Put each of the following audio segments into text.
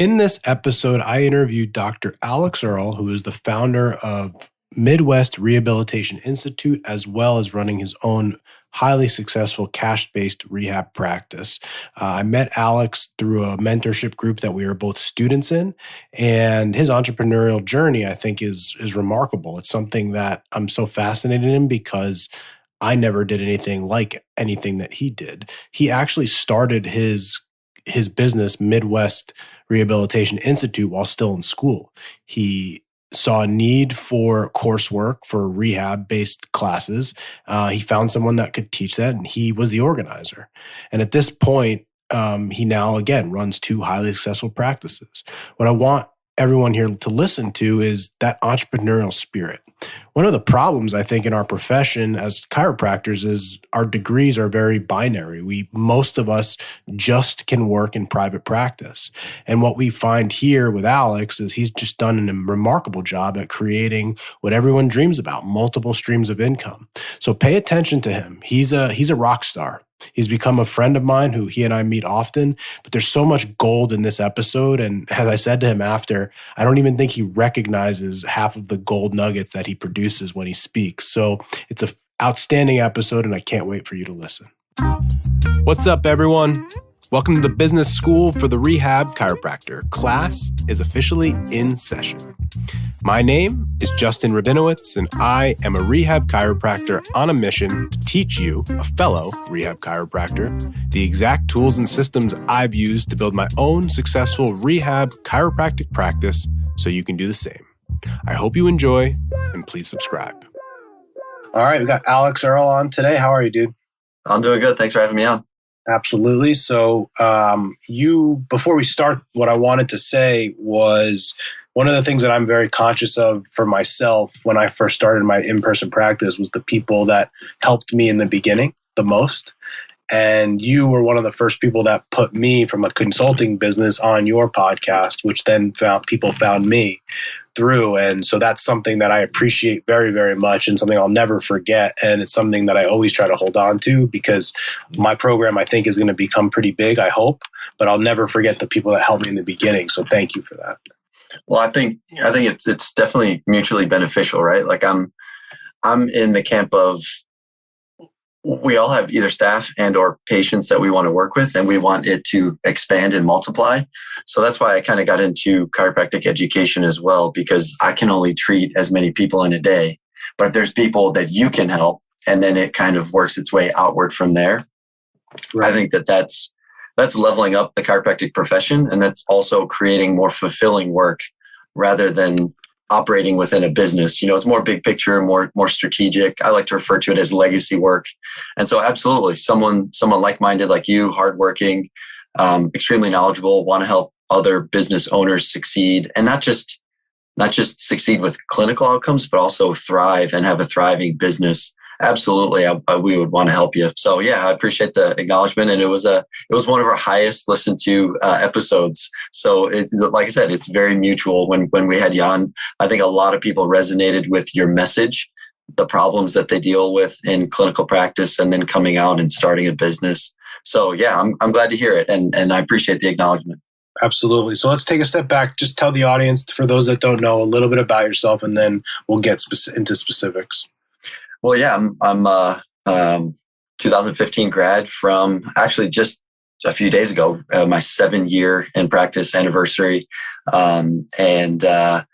In this episode, I interviewed Dr. Alex Earl, who is the founder of Midwest Rehabilitation Institute, as well as running his own highly successful cash-based rehab practice. I met Alex through a mentorship group that we were both students in, and his entrepreneurial journey, I think, is remarkable. It's something that I'm so fascinated in because I never did anything like anything that he did. He actually started his business, Midwest Rehabilitation Institute, while still in school. He saw a need for coursework for rehab-based classes. He found someone that could teach that, and he was the organizer. And at this point, he now, again, runs two highly successful practices. What I want everyone here to listen to is that entrepreneurial spirit. One of the problems, I think, in our profession as chiropractors is our degrees are very binary. Most of us just can work in private practice. And what we find here with Alex is he's just done a remarkable job at creating what everyone dreams about, multiple streams of income. So pay attention to him. He's a rock star. He's become a friend of mine who he and I meet often, but there's so much gold in this episode. And as I said to him after, I don't even think he recognizes half of the gold nuggets that he produces when he speaks. So it's an outstanding episode, and I can't wait for you to listen. What's up, everyone? Welcome to the Business School for the Rehab Chiropractor. Class is officially in session. My name is Justin Rabinowitz, and I am a rehab chiropractor on a mission to teach you, a fellow rehab chiropractor, the exact tools and systems I've used to build my own successful rehab chiropractic practice so you can do the same. I hope you enjoy, and please subscribe. All right, we got Alex Earl on today. How are you, dude? I'm doing good. Thanks for having me on. Absolutely. So before we start, what I wanted to say was one of the things that I'm very conscious of for myself when I first started my in-person practice was the people that helped me in the beginning the most. And you were one of the first people that put me from a consulting business on your podcast, which then people found me through. And so that's something that I appreciate very, very much and something I'll never forget. And it's something that I always try to hold on to because my program, I think, is going to become pretty big, I hope, but I'll never forget the people that helped me in the beginning. So thank you for that. Well, I think it's definitely mutually beneficial, right? Like I'm in the camp of we all have either staff and or patients that we want to work with, and we want it to expand and multiply. So that's why I kind of got into chiropractic education as well, because I can only treat as many people in a day. But if there's people that you can help, and then it kind of works its way outward from there, right. I think that's leveling up the chiropractic profession, and that's also creating more fulfilling work rather than operating within a business. It's more big picture, more strategic. I like to refer to it as legacy work. And so absolutely, someone like-minded like you, hardworking, extremely knowledgeable, want to help other business owners succeed, and not just succeed with clinical outcomes, but also thrive and have a thriving business. Absolutely, we would want to help you. So yeah, I appreciate the acknowledgement, and it was one of our highest listened to episodes. So like I said, it's very mutual. When we had you on, I think a lot of people resonated with your message, the problems that they deal with in clinical practice, and then coming out and starting a business. So yeah, I'm glad to hear it, and I appreciate the acknowledgement. Absolutely. So let's take a step back. Just tell the audience, for those that don't know, a little bit about yourself, and then we'll get into specifics. Well, yeah, I'm 2015 grad from actually just a few days ago, my 7-year in practice anniversary. So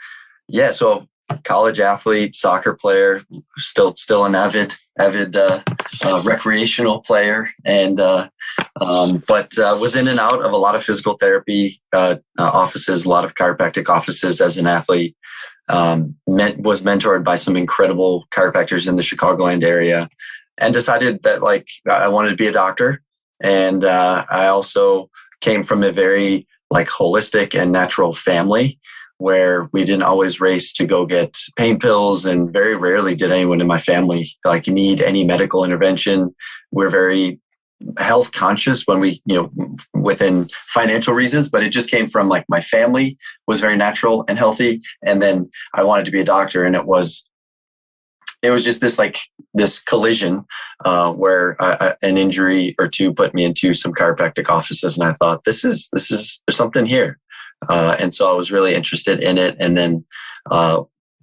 college athlete, soccer player, still an avid recreational player, and but was in and out of a lot of physical therapy offices, a lot of chiropractic offices as an athlete. Was mentored by some incredible chiropractors in the Chicagoland area, and decided that I wanted to be a doctor. And I also came from a very holistic and natural family where we didn't always race to go get pain pills, and very rarely did anyone in my family need any medical intervention. We're very health conscious when we, within financial reasons, but it just came from my family was very natural and healthy. And then I wanted to be a doctor, and it was just this collision where an injury or two put me into some chiropractic offices. And I thought, there's something here. And so I was really interested in it, and then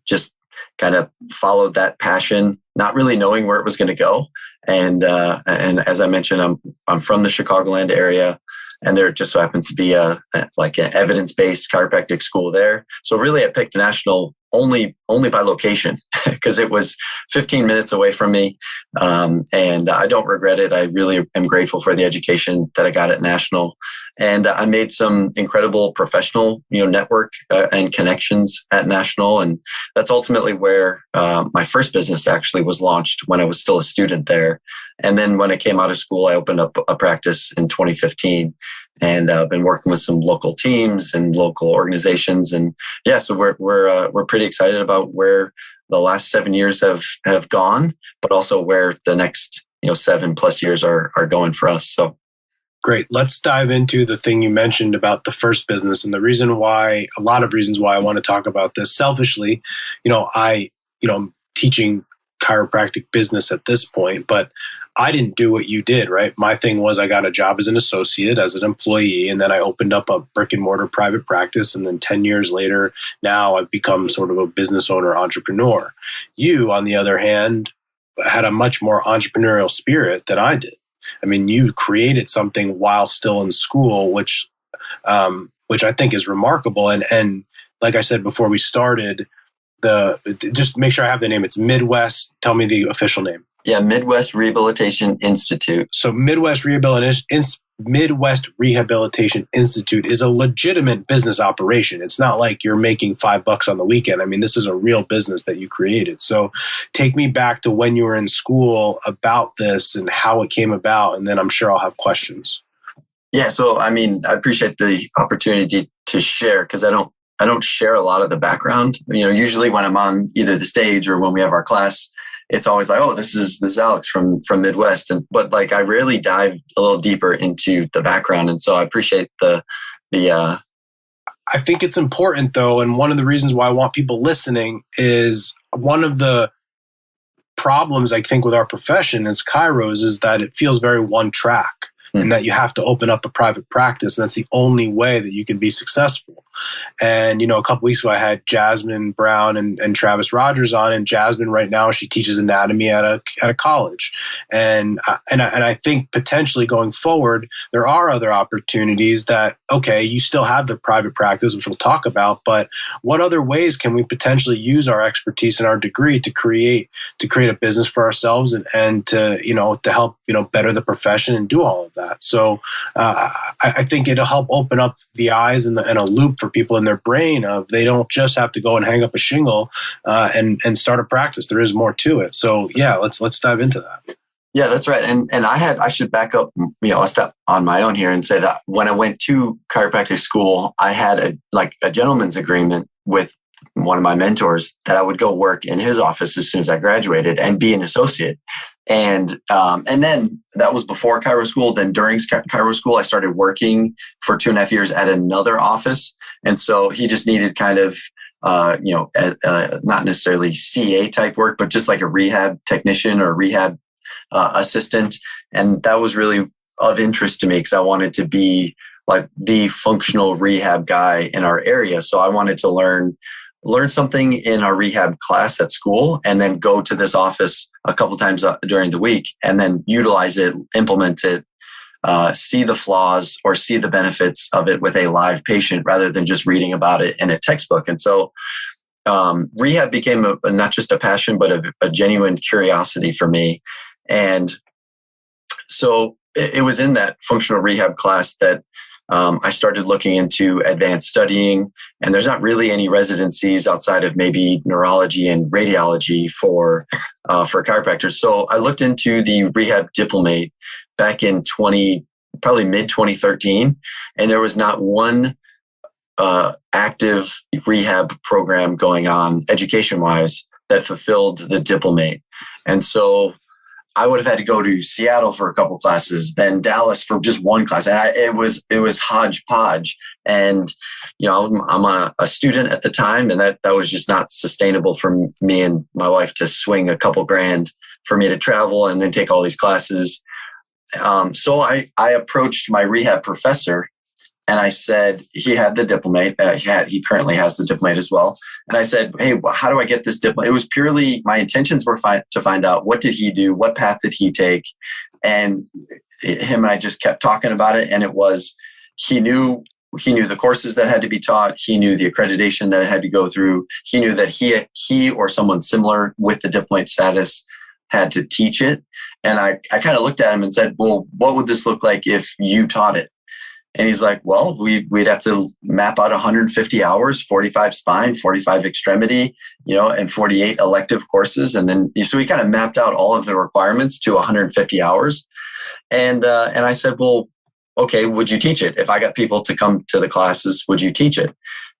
just kind of followed that passion, not really knowing where it was going to go. And as I mentioned, I'm from the Chicagoland area, and there just so happens to be an evidence-based chiropractic school there. So really, I picked National only by location because it was 15 minutes away from me, and I don't regret it. I really am grateful for the education that I got at National, and I made some incredible professional, network and connections at National, and that's ultimately where my first business actually was launched when I was still a student there. And then when I came out of school, I opened up a practice in 2015. And I've been working with some local teams and local organizations, and so we're pretty excited about where the last 7 years have gone, but also where the next 7+ years are going for us. So great. Let's dive into the thing you mentioned about the first business, and a lot of reasons why I want to talk about this. Selfishly, I'm teaching chiropractic business at this point, but I didn't do what you did, right? My thing was I got a job as an associate, as an employee, and then I opened up a brick and mortar private practice. And then 10 years later, now I've become sort of a business owner, entrepreneur. You, on the other hand, had a much more entrepreneurial spirit than I did. I mean, you created something while still in school, which I think is remarkable. And like I said before we started, just make sure I have the name. It's Midwest. Tell me the official name. Yeah, Midwest Rehabilitation Institute. So Midwest Rehabilitation Institute is a legitimate business operation. It's not like you're making $5 on the weekend. I mean, this is a real business that you created. So take me back to when you were in school about this and how it came about, and then I'm sure I'll have questions. Yeah, so I mean, I appreciate the opportunity to share, because I don't share a lot of the background. Usually when I'm on either the stage or when we have our class, it's always like, oh, this is Alex from Midwest. But I rarely dive a little deeper into the background. And so I appreciate the I think it's important though. And one of the reasons why I want people listening is one of the problems I think with our profession as chiros is that it feels very one track, and that you have to open up a private practice. And that's the only way that you can be successful. And, a couple weeks ago, I had Jasmine Brown and Travis Rogers on, and Jasmine right now, she teaches anatomy at a college. And I think potentially going forward, there are other opportunities that, okay, you still have the private practice, which we'll talk about, but what other ways can we potentially use our expertise and our degree to create a business for ourselves and to help, better the profession and do all of that. So I think it'll help open up the eyes and a loop for people in their brain of they don't just have to go and hang up a shingle and start a practice. There is more to it. So yeah, let's dive into that. Yeah, that's right. And I should back up, a step on my own here and say that when I went to chiropractic school, I had a gentleman's agreement with one of my mentors that I would go work in his office as soon as I graduated and be an associate. And then that was before chiro school. Then during chiro school, I started working for 2.5 years at another office. And so he just needed kind of, not necessarily CA type work, but just like a rehab technician or rehab assistant. And that was really of interest to me because I wanted to be like the functional rehab guy in our area. So I wanted to learn something in our rehab class at school and then go to this office a couple times during the week and then utilize it, implement it, see the flaws or see the benefits of it with a live patient rather than just reading about it in a textbook. And so rehab became not just a passion, but a genuine curiosity for me. And so it was in that functional rehab class that I started looking into advanced studying, and there's not really any residencies outside of maybe neurology and radiology for chiropractors. So I looked into the Rehab diplomate back in probably mid 2013, and there was not one active rehab program going on education wise that fulfilled the diplomate. And so I would have had to go to Seattle for a couple classes, then Dallas for just one class. And it was hodgepodge. And, I'm a student at the time, and that was just not sustainable for me and my wife to swing a couple grand for me to travel and then take all these classes. So I approached my rehab professor And I said, he had the diplomate. He currently has the diplomate as well. And I said, hey, how do I get this diplomate? It was purely, my intentions were to find out, what did he do? What path did he take? And him and I just kept talking about it. And it was, he knew the courses that had to be taught. He knew the accreditation that it had to go through. He knew that he or someone similar with the diplomate status had to teach it. And I kind of looked at him and said, well, what would this look like if you taught it? And he's like, well, we'd have to map out 150 hours, 45 spine, 45 extremity, and 48 elective courses. And then, so we kind of mapped out all of the requirements to 150 hours. And I said, well, okay, would you teach it? If I got people to come to the classes, would you teach it?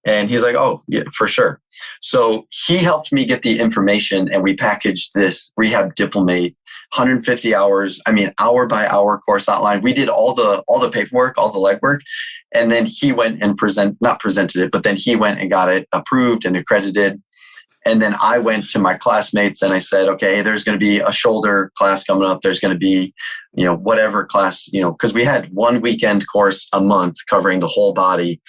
And he's like, oh, yeah, for sure. So he helped me get the information, and we packaged this Rehab Diplomate, 150 hours. I mean, hour by hour course outline. We did all the paperwork, all the legwork. And then he went and not presented it, but then he went and got it approved and accredited. And then I went to my classmates and I said, okay, there's going to be a shoulder class coming up. There's going to be, whatever class, because we had one weekend course a month covering the whole body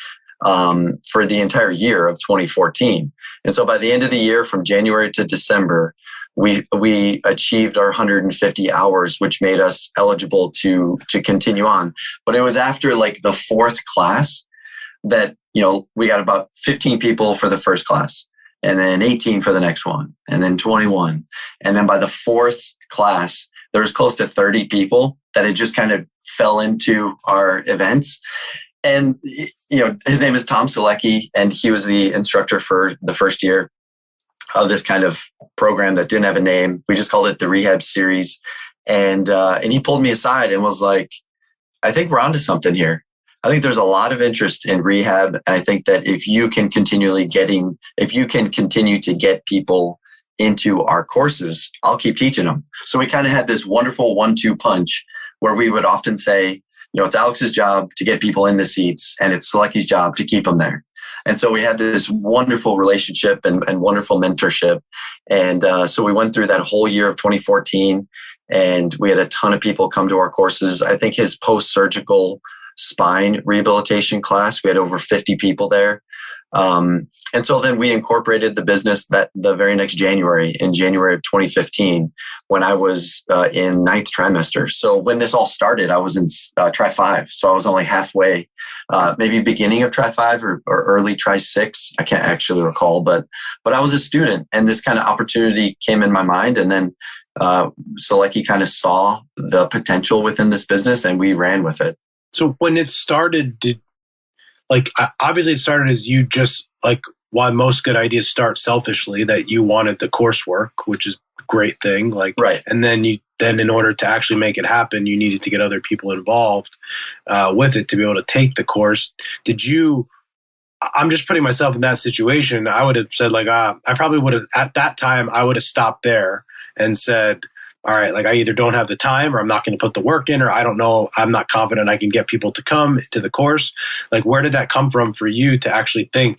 for the entire year of 2014. And so by the end of the year, from January to December, we achieved our 150 hours, which made us eligible to continue on. But it was after like the fourth class that, we got about 15 people for the first class, and then 18 for the next one, and then 21. And then by the fourth class, there was close to 30 people that had just kind of fell into our events. And, his name is Tom Selecki, and he was the instructor for the first year of this kind of program that didn't have a name. We just called it the Rehab Series. And he pulled me aside and was like, I think we're onto something here. I think there's a lot of interest in rehab. And I think that if you can continue to get people into our courses, I'll keep teaching them. So we kind of had this wonderful 1-2 punch where we would often say, it's Alex's job to get people in the seats, and it's Selecki's job to keep them there. And so we had this wonderful relationship and wonderful mentorship. And so we went through that whole year of 2014, and we had a ton of people come to our courses. I think his post-surgical spine rehabilitation class, we had over 50 people there. And so then we incorporated the business the very next January, in January of 2015, when I was in 9th trimester. So when this all started, I was in Tri 5. So I was only halfway, maybe beginning of Tri 5 or early Tri 6. I can't actually recall, but I was a student, and this kind of opportunity came in my mind. And then Selecki kind of saw the potential within this business, and we ran with it. So when it started, obviously it started as you just why most good ideas start selfishly, that you wanted the coursework, which is a great thing. Right. And then in order to actually make it happen, you needed to get other people involved with it to be able to take the course. I'm just putting myself in that situation. I would have said I probably would have, at that time, I would have stopped there and said, all right, I either don't have the time, or I'm not going to put the work in, or I don't know, I'm not confident I can get people to come to the course. Where did that come from for you to actually think,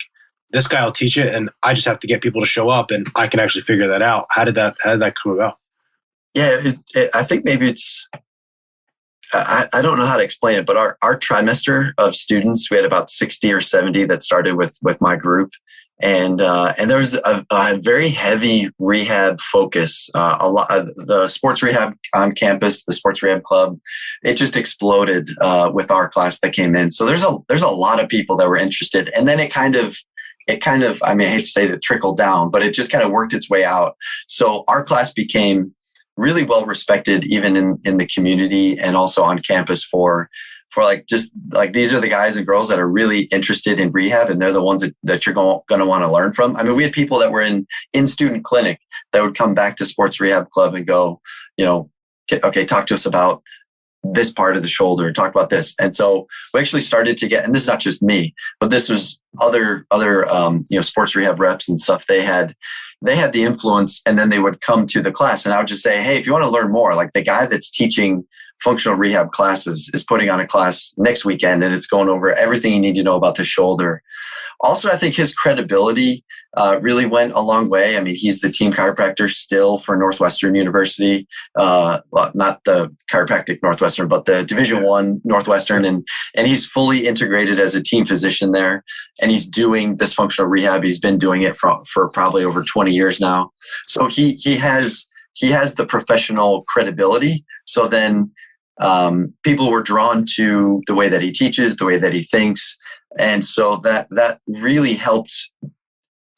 this guy will teach it, and I just have to get people to show up, and I can actually figure that out? How did that come about? Yeah, I think maybe it's, I don't know how to explain it, but our trimester of students, we had about 60 or 70 that started with my group. And there was a very heavy rehab focus. A lot of the sports rehab on campus, the sports rehab club, it just exploded with our class that came in. So there's a lot of people that were interested, and then it kind of, I mean, I hate to say that trickled down, but it just kind of worked its way out. So our class became really well respected, even in the community and also on campus for these are the guys and girls that are really interested in rehab, and they're the ones that you're going to want to learn from. I mean, we had people that were in student clinic that would come back to sports rehab club and go, okay, talk to us about this part of the shoulder, talk about this. And so we actually started to get, and this is not just me, but this was other sports rehab reps and stuff. They had the influence, and then they would come to the class, and I would just say, hey, if you want to learn more, the guy that's teaching functional rehab classes is putting on a class next weekend, and it's going over everything you need to know about the shoulder. Also, I think his credibility really went a long way. I mean, he's the team chiropractor still for Northwestern University. Well, not the chiropractic Northwestern, but the Division I Northwestern. And he's fully integrated as a team physician there. And he's doing this functional rehab. He's been doing it for probably over 20 years now. So he has the professional credibility. So then people were drawn to the way that he teaches, the way that he thinks. And so that really helped.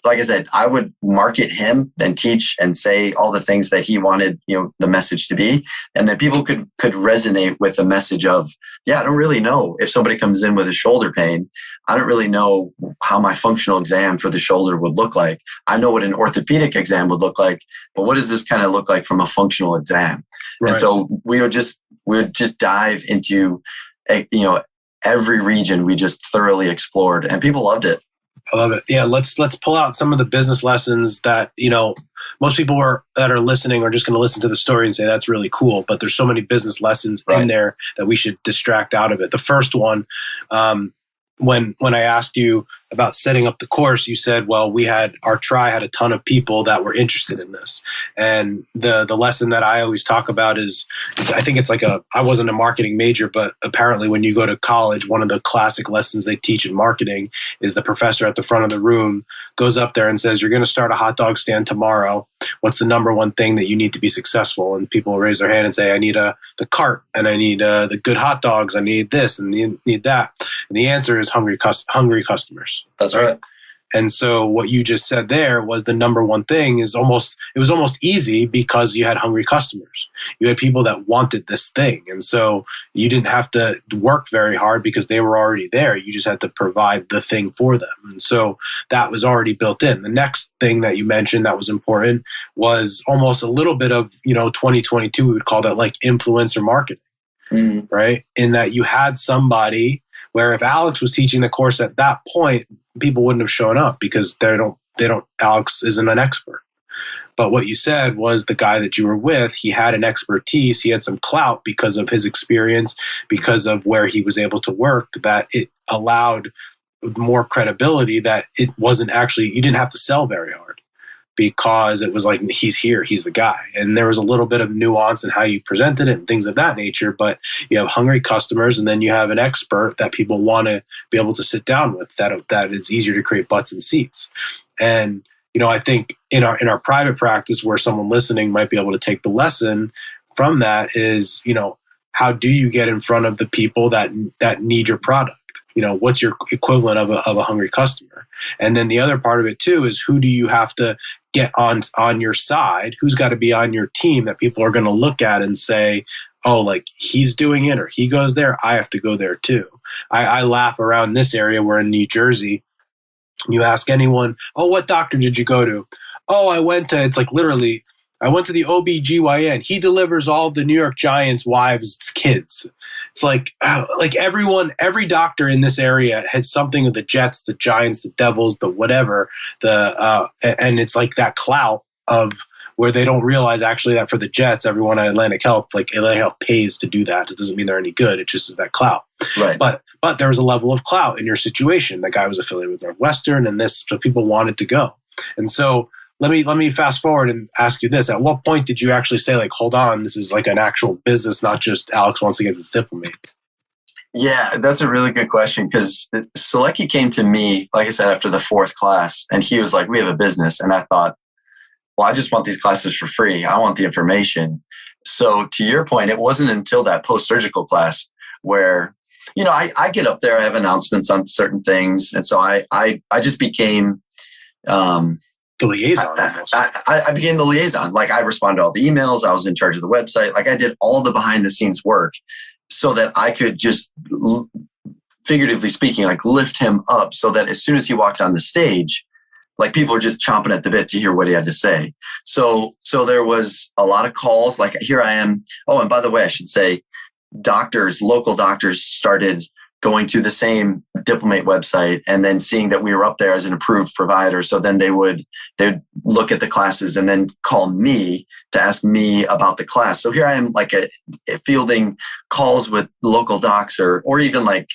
Like I said, I would market him and teach and say all the things that he wanted, the message to be. And then people could resonate with the message of, I don't really know if somebody comes in with a shoulder pain. I don't really know how my functional exam for the shoulder would look like. I know what an orthopedic exam would look like, but what does this kind of look like from a functional exam? Right. And so we would just dive into, every region we just thoroughly explored, and people loved it. I love it. Yeah, let's pull out some of the business lessons that, most people that are listening are just going to listen to the story and say that's really cool, but there's so many business lessons in there that we should distract out of it. The first one, when I asked you about setting up the course, you said, well, our tri had a ton of people that were interested in this. And the lesson that I always talk about is, I think it's like I wasn't a marketing major, but apparently when you go to college, one of the classic lessons they teach in marketing is the professor at the front of the room goes up there and says, you're going to start a hot dog stand tomorrow. What's the number one thing that you need to be successful? And people will raise their hand and say, I need the cart, and I need the good hot dogs. I need this and need that. And the answer is hungry customers. That's right. And so what you just said there was the number one thing it was almost easy because you had hungry customers. You had people that wanted this thing. And so you didn't have to work very hard because they were already there. You just had to provide the thing for them. And so that was already built in. The next thing that you mentioned that was important was almost a little bit of, 2022, we would call that like influencer marketing, right? In that you had somebody where if Alex was teaching the course at that point, people wouldn't have shown up because Alex isn't an expert. But what you said was the guy that you were with, he had an expertise, he had some clout because of his experience, because of where he was able to work, that it allowed more credibility, that it wasn't actually, you didn't have to sell very hard because it was like, he's here, he's the guy. And there was a little bit of nuance in how you presented it and things of that nature, but you have hungry customers, and then you have an expert that people want to be able to sit down with, that it's easier to create butts and seats. And, I think in our private practice, where someone listening might be able to take the lesson from that is, how do you get in front of the people that need your product? What's your equivalent of a hungry customer? And then the other part of it too is, who do you have to get on your side? Who's got to be on your team that people are going to look at and say, oh, like he's doing it or he goes there, I have to go there too. I laugh around this area. We're in New Jersey. You ask anyone, oh, what doctor did you go to? Oh, I went to the OBGYN. He delivers all of the New York Giants' wives' kids. It's like every doctor in this area has something of the Jets, the Giants, the Devils, the whatever, and it's like that clout of where they don't realize actually that for the Jets, everyone at Atlantic Health pays to do that. It doesn't mean they're any good. It just is that clout. Right. But there was a level of clout in your situation. The guy was affiliated with Northwestern and this, so people wanted to go. And so let me fast forward and ask you this. At what point did you actually say, like, hold on, this is like an actual business, not just Alex wants to get this diplomate? Yeah, that's a really good question, because Selecki came to me, like I said, after the fourth class, and he was like, we have a business. And I thought, well, I just want these classes for free. I want the information. So to your point, it wasn't until that post-surgical class where, I get up there, I have announcements on certain things. And so I just became the liaison. I became the liaison. Like, I responded to all the emails. I was in charge of the website. Like, I did all the behind the scenes work so that I could just, figuratively speaking, like, lift him up so that as soon as he walked on the stage, like, people were just chomping at the bit to hear what he had to say. So there was a lot of calls. Like, here I am. Oh, and by the way, I should say, local doctors started going to the same diplomate website and then seeing that we were up there as an approved provider. So then they'd look at the classes and then call me to ask me about the class. So here I am, like fielding calls with local docs or even like,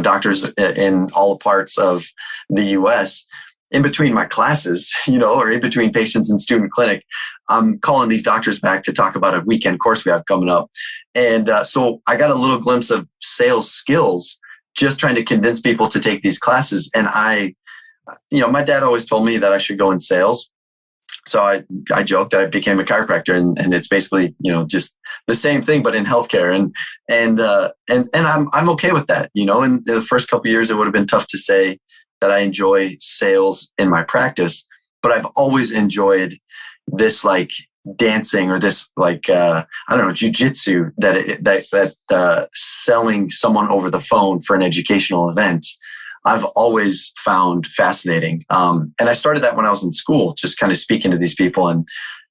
doctors in all parts of the US in between my classes, or in between patients in student clinic. I'm calling these doctors back to talk about a weekend course we have coming up. And so I got a little glimpse of sales skills just trying to convince people to take these classes. And my dad always told me that I should go in sales. So I joked that I became a chiropractor, and it's basically, just the same thing, but in healthcare. And I'm okay with that. In the first couple of years, it would have been tough to say that I enjoy sales in my practice, but I've always enjoyed this like dancing or this like jujitsu that selling someone over the phone for an educational event. I've always found fascinating, and I started that when I was in school, just kind of speaking to these people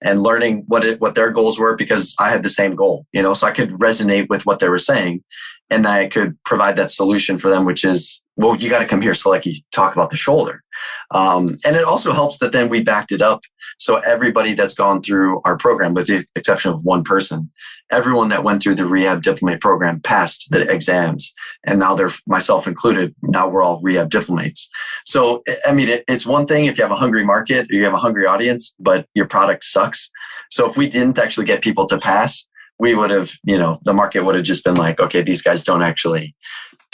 and learning what their goals were, because I had the same goal, so I could resonate with what they were saying, and I could provide that solution for them, which is, well, you got to come here so like you talk about the shoulder. And it also helps that then we backed it up. So everybody that's gone through our program, with the exception of one person, everyone that went through the Rehab Diplomate program passed the exams. And now they're, myself included, now we're all Rehab Diplomates. So, I mean, it's one thing if you have a hungry market or you have a hungry audience, but your product sucks. So if we didn't actually get people to pass, we would have, the market would have just been like, okay, these guys don't actually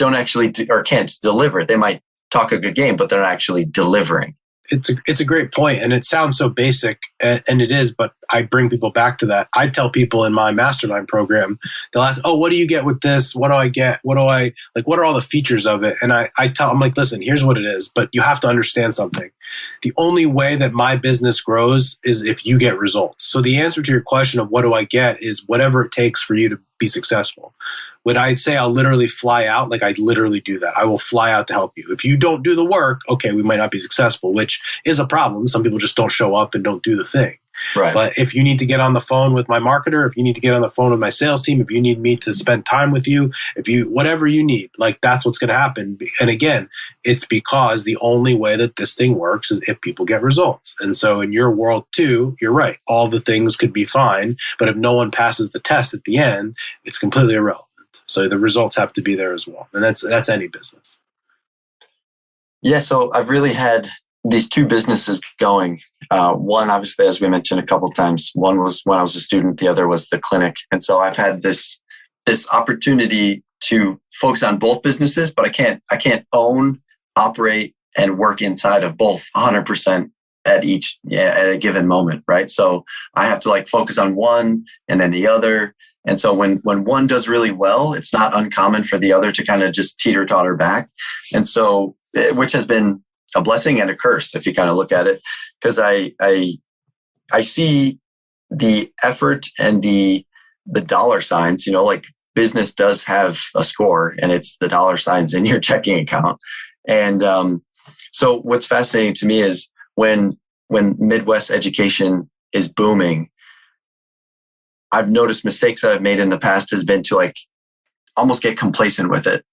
or can't deliver. They might talk a good game, but they're not actually delivering. It's a great point, and it sounds so basic, and it is, but I bring people back to that. I tell people in my mastermind program, they'll ask, oh, what do you get with this? What do I get? What are all the features of it? And I'm like, listen, here's what it is, but you have to understand something. The only way that my business grows is if you get results. So the answer to your question of what do I get is whatever it takes for you to be successful. When I'd say I'll literally fly out, like I literally do that. I will fly out to help you. If you don't do the work, okay, we might not be successful, which is a problem. Some people just don't show up and don't do the thing. Right. But if you need to get on the phone with my marketer, if you need to get on the phone with my sales team, if you need me to spend time with you, whatever you need, like that's what's going to happen. And again, it's because the only way that this thing works is if people get results. And so in your world too, you're right. All the things could be fine, but if no one passes the test at the end, it's completely irrelevant. So the results have to be there as well. And that's any business. Yeah. So I've really had these two businesses going. One, obviously, as we mentioned a couple of times, one was when I was a student, the other was the clinic. And so I've had this opportunity to focus on both businesses, but I can't own, operate, and work inside of both 100% at a given moment, right? So I have to like focus on one and then the other. And so when one does really well, it's not uncommon for the other to kind of just teeter-totter back. And so, which has been a blessing and a curse if you kind of look at it, because I see the effort and the dollar signs, like business does have a score, and it's the dollar signs in your checking account. And so what's fascinating to me is when Midwest education is booming, I've noticed mistakes that I've made in the past has been to like almost get complacent with it.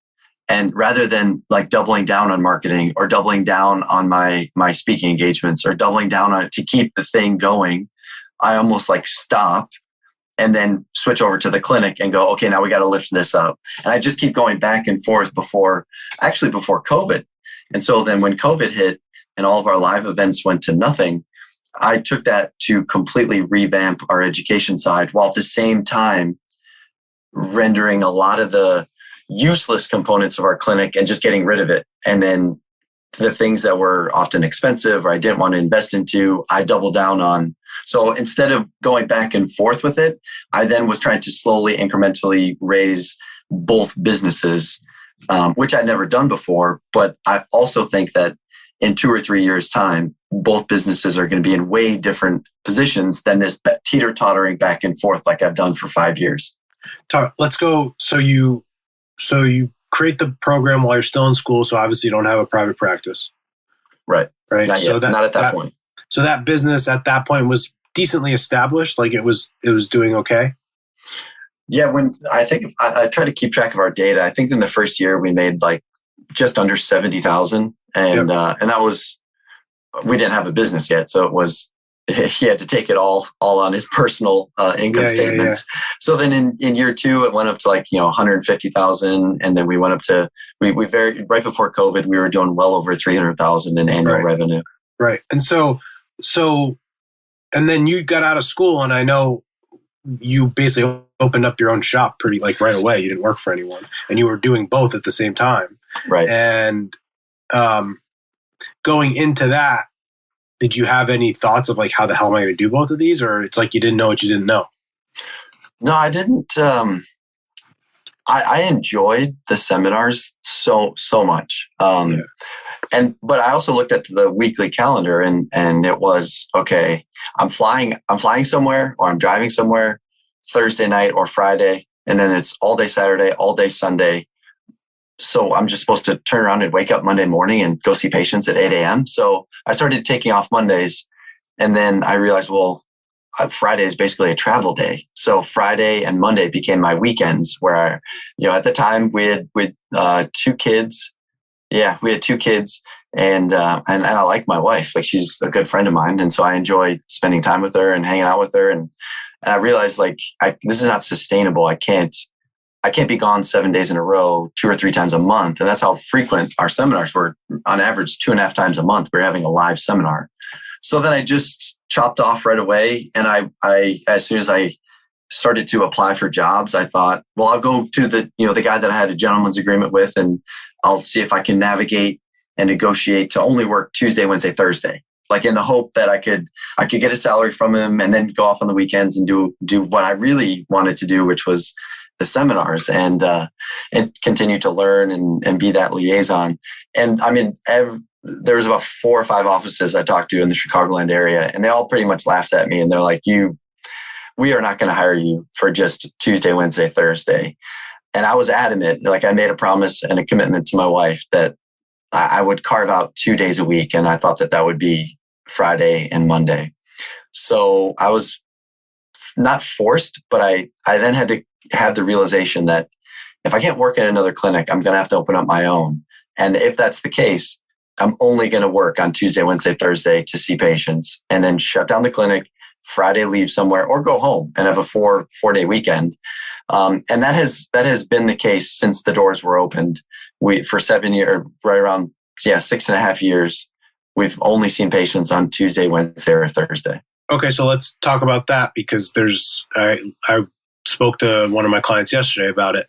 And rather than like doubling down on marketing or doubling down on my speaking engagements or doubling down on it to keep the thing going, I almost like stop and then switch over to the clinic and go, okay, now we got to lift this up. And I just keep going back and forth before COVID. And so then when COVID hit and all of our live events went to nothing, I took that to completely revamp our education side while at the same time rendering a lot of the useless components of our clinic and just getting rid of it. And then the things that were often expensive or I didn't want to invest into, I doubled down on. So instead of going back and forth with it, I then was trying to slowly, incrementally raise both businesses, which I'd never done before. But I also think that in 2 or 3 years' time, both businesses are going to be in way different positions than this teeter-tottering back and forth like I've done for 5 years. Let's go. So you create the program while you're still in school. So obviously you don't have a private practice. Right. Right. So not at that point. So that business at that point was decently established. Like it was doing okay. Yeah, when I try to keep track of our data. I think in the first year we made like just under 70,000, and that was, we didn't have a business yet, so it was, he had to take it all on his personal income statements. So then in year two, it went up to like 150,000, and then we went up to we right before COVID, we were doing well over 300,000 in annual revenue. Right, and so and then you got out of school, and I know you basically opened up your own shop pretty like right away. You didn't work for anyone, and you were doing both at the same time. Right. And going into that, did you have any thoughts of like, how the hell am I going to do both of these? Or it's like you didn't know what you didn't know? No, I didn't. I enjoyed the seminars so much. But I also looked at the weekly calendar, and it was, okay, I'm flying somewhere, or I'm driving somewhere Thursday night or Friday, and then it's all day Saturday, all day Sunday. So I'm just supposed to turn around and wake up Monday morning and go see patients at 8 a.m. So I started taking off Mondays, and then I realized, well, Friday is basically a travel day. So Friday and Monday became my weekends, where at the time we had 2 kids. Yeah, we had 2 kids, and I like my wife. Like, she's a good friend of mine, and so I enjoy spending time with her and hanging out with her. And I realized, like, this is not sustainable. I can't be gone 7 days in a row, 2 or 3 times a month, and that's how frequent our seminars were. On average, 2.5 times a month, we're having a live seminar. So then I just chopped off right away, and I as soon as I started to apply for jobs, I thought, well, I'll go to the guy that I had a gentleman's agreement with, and I'll see if I can navigate and negotiate to only work Tuesday, Wednesday, Thursday, like in the hope that I could get a salary from him, and then go off on the weekends and do what I really wanted to do, which was the seminars, and continue to learn and be that liaison. And I mean, there was about 4 or 5 offices I talked to in the Chicagoland area, and they all pretty much laughed at me, and they're like, we are not going to hire you for just Tuesday, Wednesday, Thursday. And I was adamant. Like, I made a promise and a commitment to my wife that I would carve out 2 days a week. And I thought that would be Friday and Monday. So I was not forced, but I then had to have the realization that if I can't work in another clinic, I'm going to have to open up my own. And if that's the case, I'm only going to work on Tuesday, Wednesday, Thursday to see patients, and then shut down the clinic, Friday leave somewhere, or go home and have a 4-day weekend. And that has been the case since the doors were opened. For 7 years, right around 6.5 years, we've only seen patients on Tuesday, Wednesday, or Thursday. Okay, so let's talk about that, because I spoke to one of my clients yesterday about it.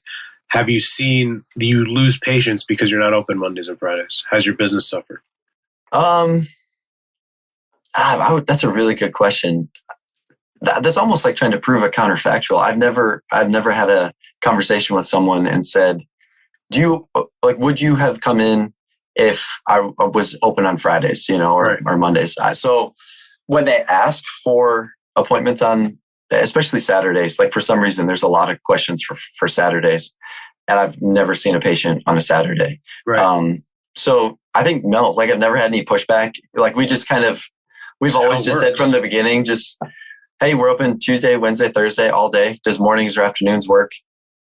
Do you lose patients because you're not open Mondays and Fridays? Has your business suffered? That's a really good question. That's almost like trying to prove a counterfactual. I've never had a conversation with someone and said, would you have come in if I was open on Fridays, or Mondays? So when they ask for appointments on, especially Saturdays, like, for some reason, there's a lot of questions for Saturdays, and I've never seen a patient on a Saturday. Right. So I think no, like, I've never had any pushback. Like, we've always just said from the beginning, just, hey, we're open Tuesday, Wednesday, Thursday, all day. Does mornings or afternoons work?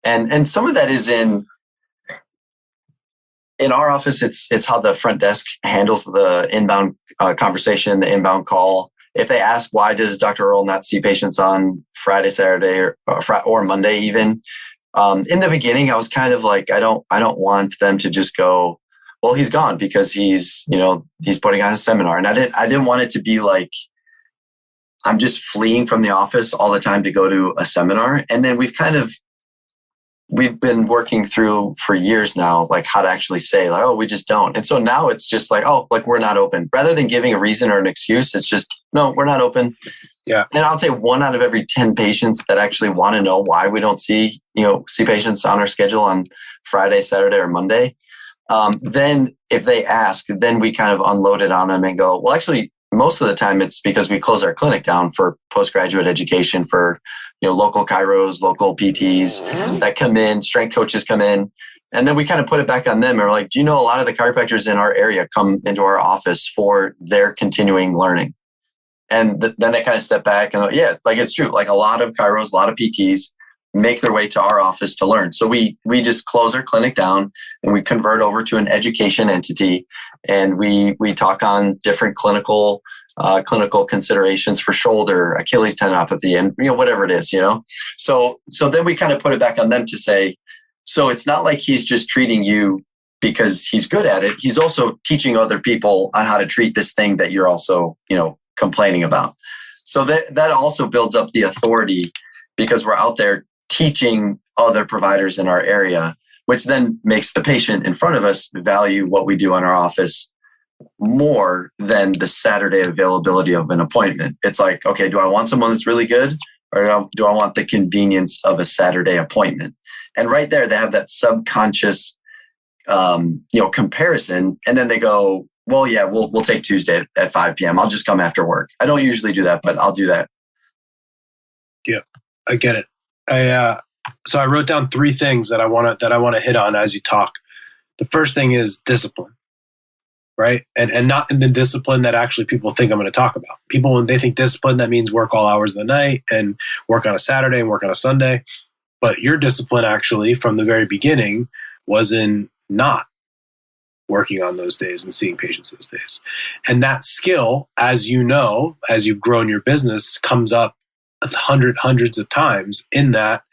And some of that is in our office. It's how the front desk handles the inbound conversation, the inbound call. If they ask, why does Dr. Earl not see patients on Friday, Saturday, or Monday even? In the beginning, I was kind of like, I don't want them to just go, well, he's gone because he's putting on a seminar. And I didn't want it to be like, I'm just fleeing from the office all the time to go to a seminar. And then we've been working through for years now, like, how to actually say, like, oh, we just don't. And so now it's just like, oh, like, we're not open. Rather than giving a reason or an excuse, it's just, no, we're not open. Yeah. And I'll say 1 out of every 10 patients that actually want to know why we don't see patients on our schedule on Friday, Saturday, or Monday. Then if they ask, then we kind of unload it on them and go, well, actually, most of the time it's because we close our clinic down for postgraduate education for, local chiros, local PTs that come in, strength coaches come in, and then we kind of put it back on them. And we're like, do you know a lot of the chiropractors in our area come into our office for their continuing learning? And then they kind of step back and go, yeah, like, it's true. Like, a lot of chiros, a lot of PTs make their way to our office to learn. So we just close our clinic down and we convert over to an education entity, and we talk on different clinical considerations for shoulder, Achilles tendinopathy, and whatever it is, So then we kind of put it back on them to say, so it's not like he's just treating you because he's good at it. He's also teaching other people on how to treat this thing that you're also, complaining about. So that also builds up the authority, because we're out there teaching other providers in our area, which then makes the patient in front of us value what we do in our office more than the Saturday availability of an appointment. It's like, okay, do I want someone that's really good, or do I want the convenience of a Saturday appointment? And right there, they have that subconscious, comparison. And then they go, well, yeah, we'll take Tuesday at 5 p.m. I'll just come after work. I don't usually do that, but I'll do that. Yeah, I get it. So I wrote down 3 things that I want to hit on as you talk. The first thing is discipline, right? And not in the discipline that actually people think I'm going to talk about. People, when they think discipline, that means work all hours of the night and work on a Saturday and work on a Sunday. But your discipline actually from the very beginning was in not working on those days and seeing patients those days. And that skill, as you know, as you've grown your business, comes up hundreds of times, in that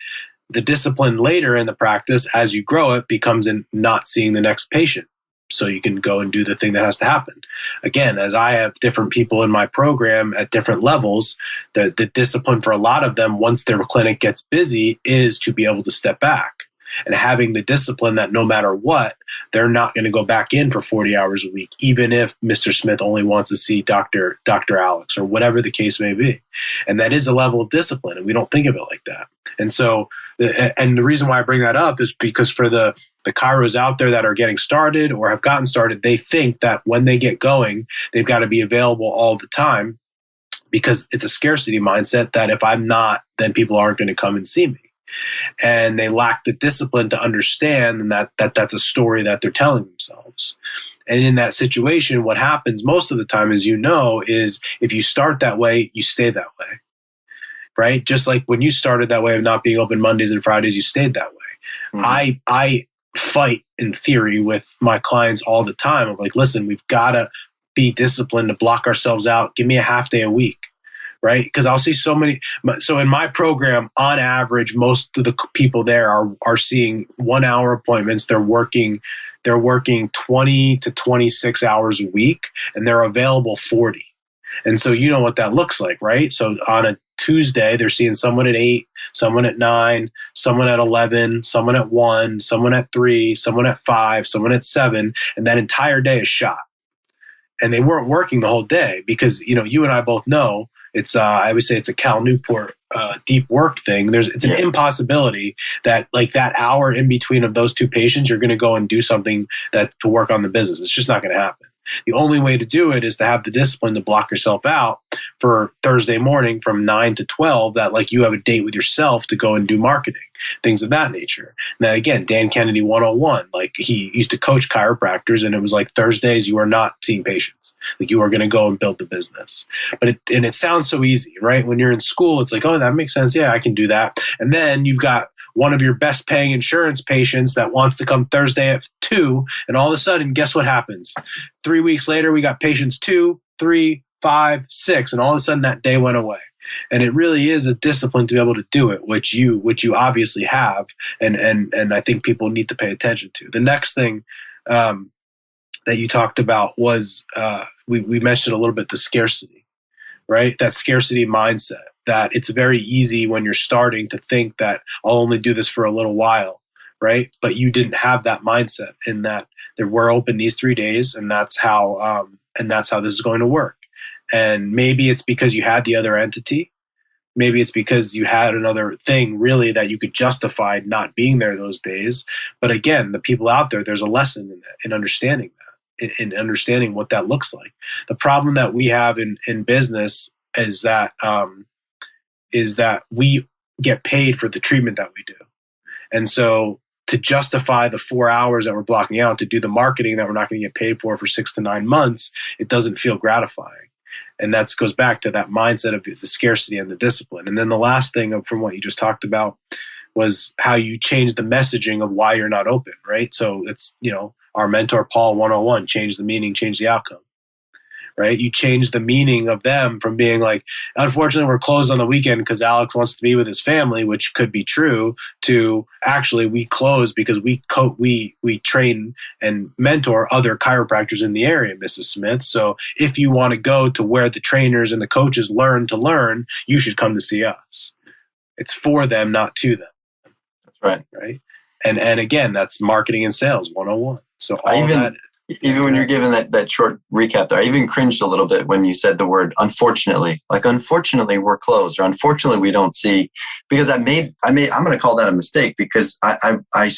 the discipline later in the practice, as you grow it, becomes in not seeing the next patient. So you can go and do the thing that has to happen. Again, as I have different people in my program at different levels, the discipline for a lot of them, once their clinic gets busy, is to be able to step back. And having the discipline that no matter what, they're not going to go back in for 40 hours a week, even if Mr. Smith only wants to see Dr. Alex or whatever the case may be. And that is a level of discipline, and we don't think of it like that. And so, and the reason why I bring that up is because for the chiros out there that are getting started or have gotten started, they think that when they get going, they've got to be available all the time, because it's a scarcity mindset that if I'm not, then people aren't going to come and see me. And they lack the discipline to understand that that's a story that they're telling themselves. And in that situation, what happens most of the time, as you know, is if you start that way, you stay that way, right? Just like when you started that way of not being open Mondays and Fridays, you stayed that way. Mm-hmm. I fight in theory with my clients all the time. I'm like, listen, we've got to be disciplined to block ourselves out. Give me a half day a week. Right? Because I'll see so many. So in my program, on average, most of the people there are seeing 1 hour appointments. They're working 20 to 26 hours a week, and they're available 40. And so you know what that looks like, right? So on a Tuesday, they're seeing someone at 8, someone at 9, someone at 11, someone at 1, someone at 3, someone at 5, someone at 7, and that entire day is shot. And they weren't working the whole day because, you and I both know, it's I always say it's a Cal Newport deep work thing. It's an impossibility that like that hour in between of those 2 patients, you're going to go and do something to work on the business. It's just not going to happen. The only way to do it is to have the discipline to block yourself out for Thursday morning from 9 to 12, that like you have a date with yourself to go and do marketing, things of that nature. Now, again, Dan Kennedy 101, like he used to coach chiropractors, and it was like Thursdays, you are not seeing patients. Like you are going to go and build the business. But it sounds so easy, right? When you're in school, it's like, oh, that makes sense. Yeah, I can do that. And then you've got one of your best paying insurance patients that wants to come Thursday at 2. And all of a sudden, guess what happens? 3 weeks later, we got patients 2, 3, 5, 6. And all of a sudden that day went away. And it really is a discipline to be able to do it, which you obviously have. And I think people need to pay attention to. The next thing that you talked about was, we mentioned a little bit the scarcity, right? That scarcity mindset. That it's very easy when you're starting to think that I'll only do this for a little while, right? But you didn't have that mindset in that we're open these 3 days, and that's how this is going to work. And maybe it's because you had the other entity. Maybe it's because you had another thing really that you could justify not being there those days. But again, the people out there, there's a lesson in that, in understanding that, in understanding what that looks like. The problem that we have in business is that we get paid for the treatment that we do. And so to justify the 4 hours that we're blocking out to do the marketing that we're not going to get paid for 6 to 9 months, it doesn't feel gratifying. And that goes back to that mindset of the scarcity and the discipline. And then the last thing from what you just talked about was how you change the messaging of why you're not open, right? So it's, our mentor, Paul 101, change the meaning, change the outcome, right? You change the meaning of them from being like, unfortunately, we're closed on the weekend because Alex wants to be with his family, which could be true, to actually we close because we train and mentor other chiropractors in the area, Mrs. Smith. So if you want to go to where the trainers and the coaches learn to learn, you should come to see us. It's for them, not to them. That's right. Right. And again, that's marketing and sales 101. So even when you're giving that short recap there, I even cringed a little bit when you said the word unfortunately. Like, unfortunately, we're closed, or unfortunately, we don't see, because I'm going to call that a mistake, because I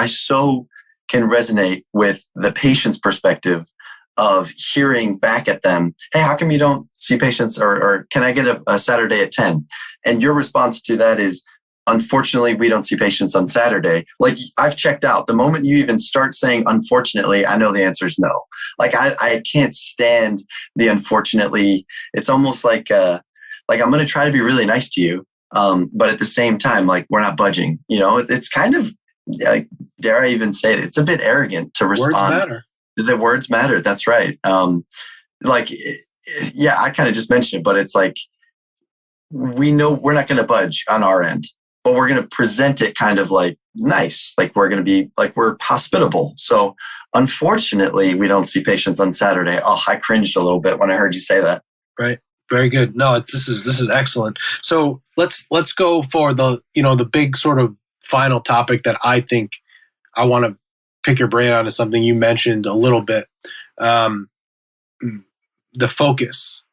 so can resonate with the patient's perspective of hearing back at them, hey, how come you don't see patients, or can I get a Saturday at 10? And your response to that is, unfortunately, we don't see patients on Saturday. Like, I've checked out. The moment you even start saying unfortunately, I know the answer is no. Like, I can't stand the unfortunately. It's almost like I'm going to try to be really nice to you. But at the same time, like, we're not budging. It's kind of, dare I even say it, it's a bit arrogant to respond. Words matter. The words matter. That's right. I kind of just mentioned it, but it's like, we know we're not going to budge on our end, but we're going to present it kind of like nice, like we're going to be like, we're hospitable. So unfortunately, we don't see patients on Saturday. Oh, I cringed a little bit when I heard you say that. Right. Very good. No, this is excellent. So let's go for the big sort of final topic that I think I want to pick your brain on, is something you mentioned a little bit, the focus.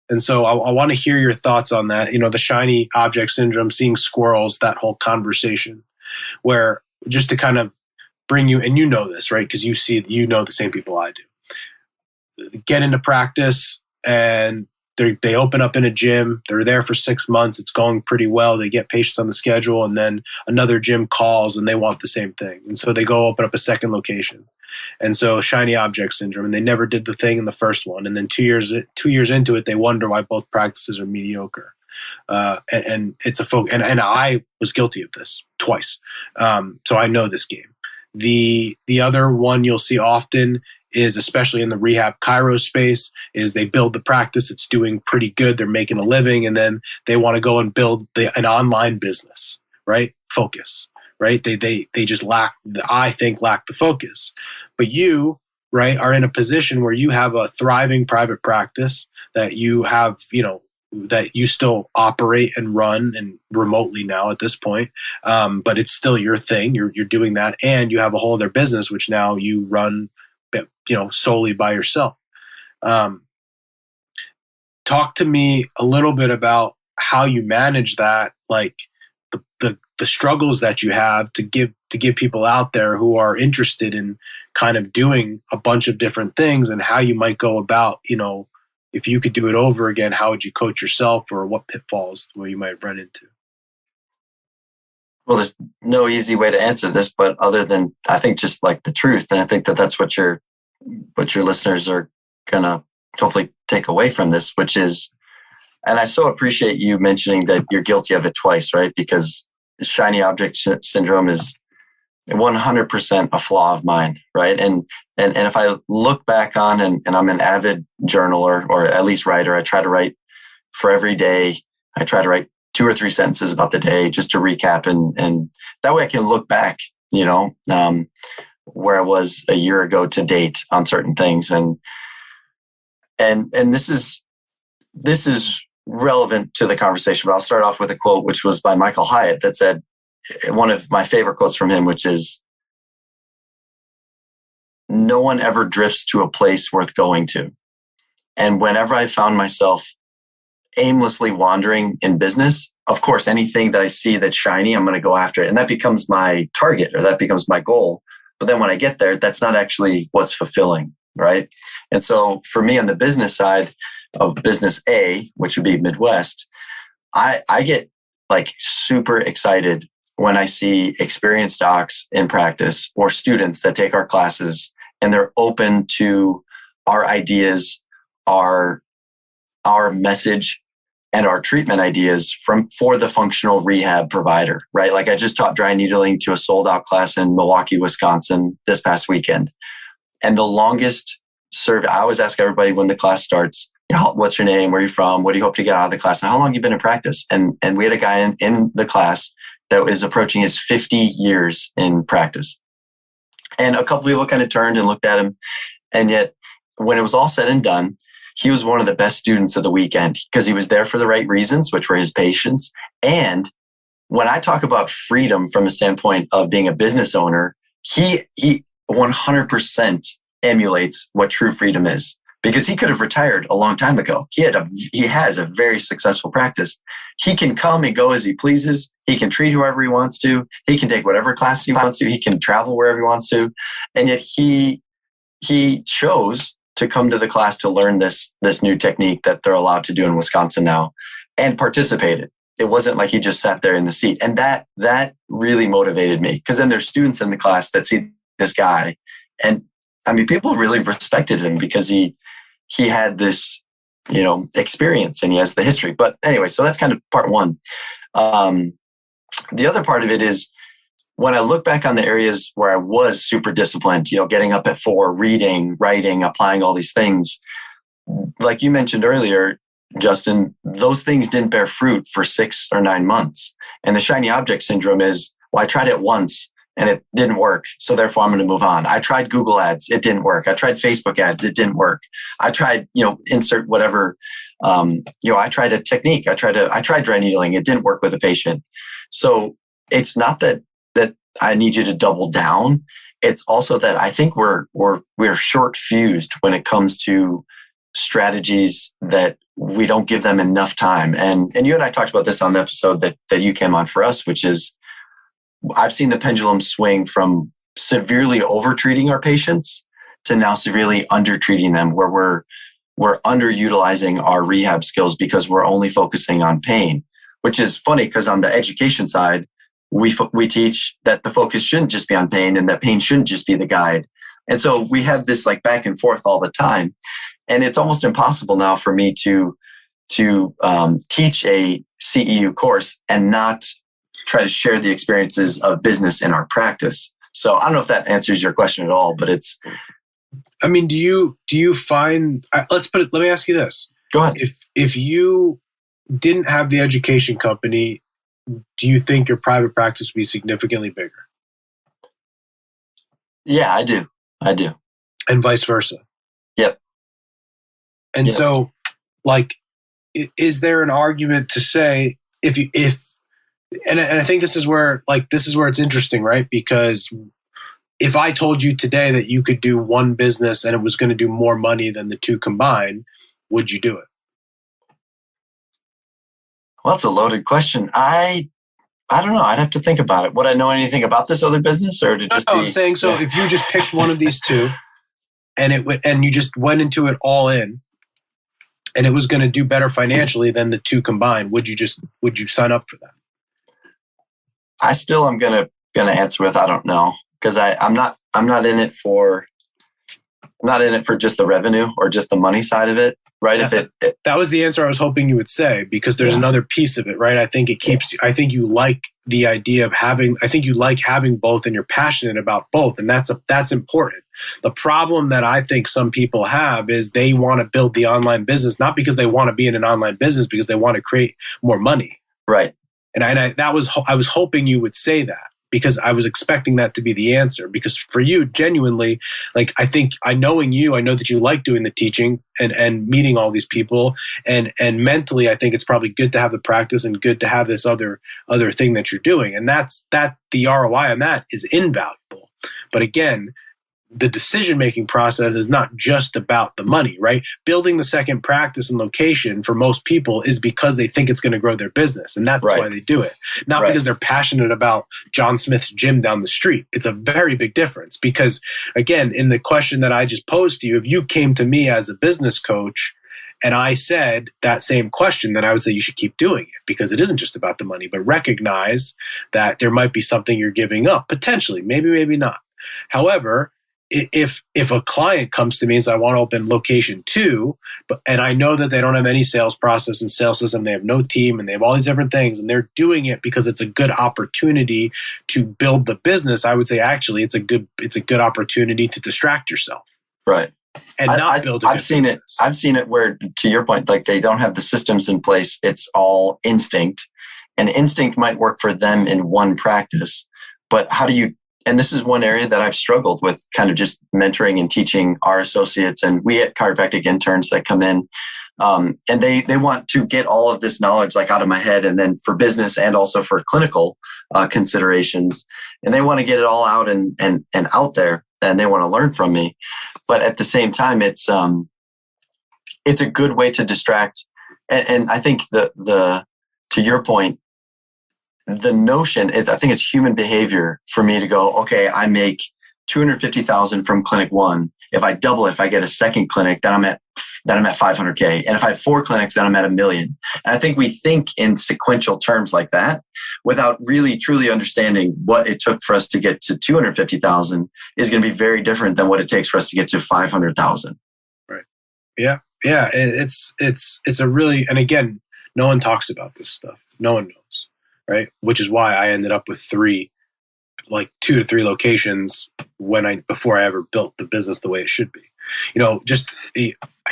And so I want to hear your thoughts on that. The shiny object syndrome, seeing squirrels, that whole conversation, where just to kind of bring you, and this, right? Because you know the same people I do. Get into practice, and they open up in a gym. They're there for 6 months. It's going pretty well. They get patients on the schedule, and then another gym calls and they want the same thing. And so they go open up a second location. And so shiny object syndrome, and they never did the thing in the first one. And then 2 years into it, they wonder why both practices are mediocre. And it's a focus. And I was guilty of this twice. So I know this game. The other one you'll see often is, especially in the rehab chiro space, is they build the practice. It's doing pretty good. They're making a living. And then they want to go and build an online business, right? Focus, right? They just lack the focus. But you, right, are in a position where you have a thriving private practice that you have, that you still operate and run, and remotely now at this point. But it's still your thing. You're doing that. And you have a whole other business, which now you run, solely by yourself. Talk to me a little bit about how you manage that, like the struggles that you have to give people out there who are interested in kind of doing a bunch of different things, and how you might go about, if you could do it over again, how would you coach yourself, or what pitfalls where you might run into? Well, there's no easy way to answer this, but other than, I think, just like the truth. And I think that's what your listeners are going to hopefully take away from this, which is, and I so appreciate you mentioning that you're guilty of it twice, right? Because shiny object syndrome is 100% a flaw of mine, right? And if I look back on, and I'm an avid journaler, or at least writer, I try to write for every day. I try to write 2 or 3 sentences about the day just to recap, and that way I can look back, where I was a year ago to date on certain things, and this is relevant to the conversation. But I'll start off with a quote, which was by Michael Hyatt, that said, one of my favorite quotes from him, which is, "No one ever drifts to a place worth going to." And whenever I found myself aimlessly wandering in business, of course, anything that I see that's shiny, I'm going to go after it. And that becomes my target, or that becomes my goal. But then when I get there, that's not actually what's fulfilling, right? And so for me, on the business side of business A, which would be Midwest, I get like super excited when I see experienced docs in practice, or students that take our classes, and they're open to our ideas, our message, and our treatment ideas for the functional rehab provider, right? Like I just taught dry needling to a sold out class in Milwaukee, Wisconsin this past weekend. And the longest survey, I always ask everybody when the class starts, what's your name? Where are you from? What do you hope to get out of the class? And how long have you been in practice? And we had a guy in the class that was approaching his 50 years in practice. And a couple people kind of turned and looked at him. And yet when it was all said and done, he was one of the best students of the weekend because he was there for the right reasons, which were his patients. And when I talk about freedom from a standpoint of being a business owner, he 100% emulates what true freedom is, because he could have retired a long time ago. He has a very successful practice. He can come and go as he pleases. He can treat whoever he wants to. He can take whatever class he wants to. He can travel wherever he wants to. And yet he chose to come to the class to learn this new technique that they're allowed to do in Wisconsin now, and participated. It wasn't like he just sat there in the seat. And that really motivated me, because then there's students in the class that see this guy. And I mean, people really respected him because he had this, experience, and he has the history. But anyway, so that's kind of part one. The other part of it is when I look back on the areas where I was super disciplined, getting up at 4, reading, writing, applying all these things, like you mentioned earlier, Justin, those things didn't bear fruit for 6 or 9 months. And the shiny object syndrome is, well, I tried it once and it didn't work, so therefore I'm going to move on. I tried Google ads, it didn't work. I tried Facebook ads, it didn't work. I tried, insert whatever, I tried a technique. I tried dry needling, it didn't work with a patient. So it's not that I need you to double down. It's also that I think we're short fused when it comes to strategies that we don't give them enough time. And you and I talked about this on the episode that you came on for us, which is I've seen the pendulum swing from severely over-treating our patients to now severely under-treating them, where we're underutilizing our rehab skills because we're only focusing on pain, which is funny because on the education side, we teach that the focus shouldn't just be on pain and that pain shouldn't just be the guide. And so we have this like back and forth all the time. And it's almost impossible now for me to teach a CEU course and not try to share the experiences of business in our practice. So I don't know if that answers your question at all, but it's. I mean, do you find? Let me ask you this. Go ahead. If you didn't have the education company, do you think your private practice would be significantly bigger? Yeah, I do. And vice versa. Yep. And so, like, is there an argument to say and I think this is where it's interesting, right? Because if I told you today that you could do one business and it was going to do more money than the two combined, would you do it? Well, that's a loaded question. I don't know. I'd have to think about it. Would I know anything about this other business, or to just? I'm saying so. Yeah. If you just picked one of these two, and you just went into it all in, and it was going to do better financially than the two combined, would you sign up for that? I still am gonna answer with I don't know, because I'm not in it for just the revenue or just the money side of it, right? Yeah, that was the answer I was hoping you would say, because there's another piece of it, right? I think you like the idea of having both, and you're passionate about both, and that's important. The problem that I think some people have is they want to build the online business not because they want to be in an online business, because they want to create more money, right? And I was hoping you would say that, because I was expecting that to be the answer. Because for you, genuinely, like I know that you like doing the teaching and meeting all these people, and mentally, I think it's probably good to have the practice and good to have this other thing that you're doing, and that's the ROI on that is invaluable. But again, the decision-making process is not just about the money, right? Building the second practice and location for most people is because they think it's going to grow their business. And that's why they do it. Not because they're passionate about John Smith's gym down the street. It's a very big difference, because again, in the question that I just posed to you, if you came to me as a business coach and I said that same question, then I would say you should keep doing it, because it isn't just about the money, but recognize that there might be something you're giving up potentially, maybe not. However, if a client comes to me and says, I want to open location 2, and I know that they don't have any sales process and sales system, they have no team, and they have all these different things, and they're doing it because it's a good opportunity to build the business, I would say actually it's a good opportunity to distract yourself. Right. And not build a good business. I've seen it where, to your point, like they don't have the systems in place. It's all instinct, and instinct might work for them in one practice, but how do you, and this is one area that I've struggled with, kind of just mentoring and teaching our associates. And we get chiropractic interns that come in, and they want to get all of this knowledge like out of my head, and then for business and also for clinical considerations, and they want to get it all out and out there, and they want to learn from me. But at the same time, it's a good way to distract. And I think the to your point, the notion, I think it's human behavior for me to go, okay, I make $250,000 from clinic 1. If I double it, if I get a second clinic, then I'm at $500K. And if I have 4 clinics, then I'm at $1 million. And I think we think in sequential terms like that without really truly understanding what it took for us to get to 250,000 is going to be very different than what it takes for us to get to 500,000. Right. Yeah. Yeah. It's a really, and again, no one talks about this stuff. No one knows. Right. Which is why I ended up with 2 to 3 locations before I ever built the business the way it should be. I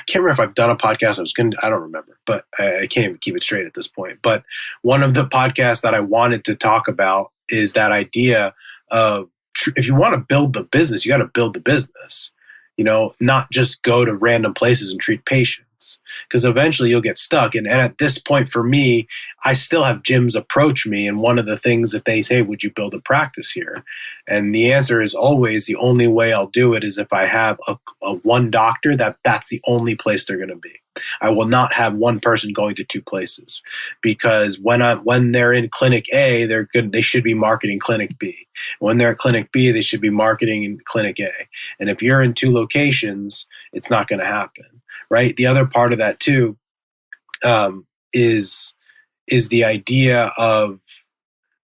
can't remember if I've done a podcast. I don't remember, but I can't even keep it straight at this point. But one of the podcasts that I wanted to talk about is that idea of if you want to build the business, you got to build the business, not just go to random places and treat patients. Because eventually you'll get stuck. And at this point for me, I still have gyms approach me. And one of the things that they say, would you build a practice here? And the answer is always the only way I'll do it is if I have a one doctor that's the only place they're going to be. I will not have one person going to 2 places, because when they're in clinic A, they should be marketing clinic B. When they're at clinic B, they should be marketing in clinic A. And if you're in 2 locations, it's not going to happen. Right. The other part of that too is the idea of,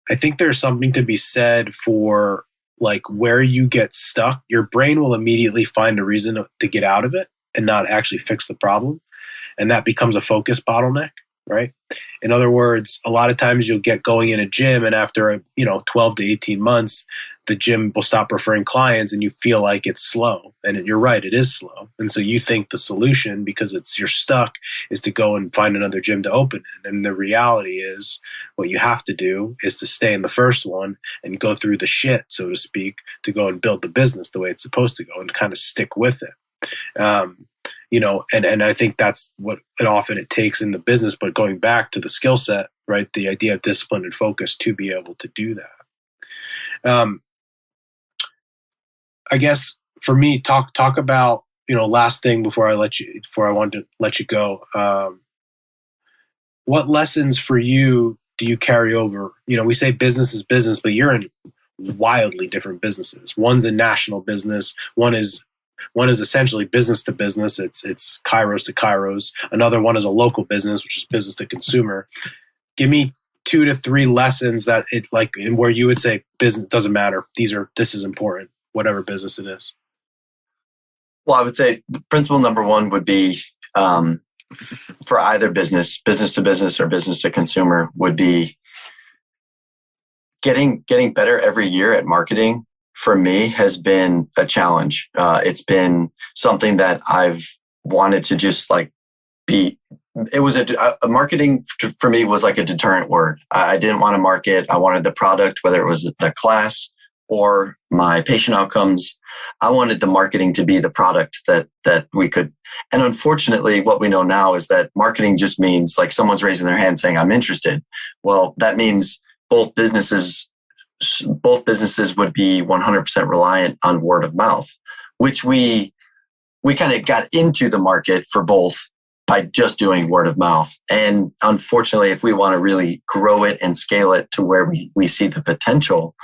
I think there's something to be said for like where you get stuck. Your brain will immediately find a reason to get out of it and not actually fix the problem, and that becomes a focus bottleneck. Right. In other words, a lot of times you'll get going in a gym, and after 12 to 18 months, the gym will stop referring clients, and you feel like it's slow. And you're right, it is slow. And so you think the solution, because you're stuck, is to go and find another gym to open in. And the reality is, what you have to do is to stay in the first one and go through the shit, so to speak, to go and build the business the way it's supposed to go and kind of stick with it. And I think that's what it takes in the business. But going back to the skill set, right, the idea of discipline and focus to be able to do that. I guess for me, talk about, last thing before I want to let you go. What lessons for you do you carry over? We say business is business, but you're in wildly different businesses. One's a national business. One is essentially business to business. It's chiros to chiros. Another one is a local business, which is business to consumer. Give me 2 to 3 lessons that where you would say business doesn't matter. This is important, whatever business it is. Well, I would say principle number 1 would be for either business to business or business to consumer, would be getting better every year at marketing. For me, has been a challenge. It's been something that I've wanted to just be. It was a marketing for me was like a deterrent word. I didn't want to market. I wanted the product, whether it was the class or my patient outcomes. I wanted the marketing to be the product that we could. And unfortunately, what we know now is that marketing just means like someone's raising their hand saying, I'm interested. Well, that means both businesses would be 100% reliant on word of mouth, which we kind of got into the market for both by just doing word of mouth. And unfortunately, if we want to really grow it and scale it to where we see the potential,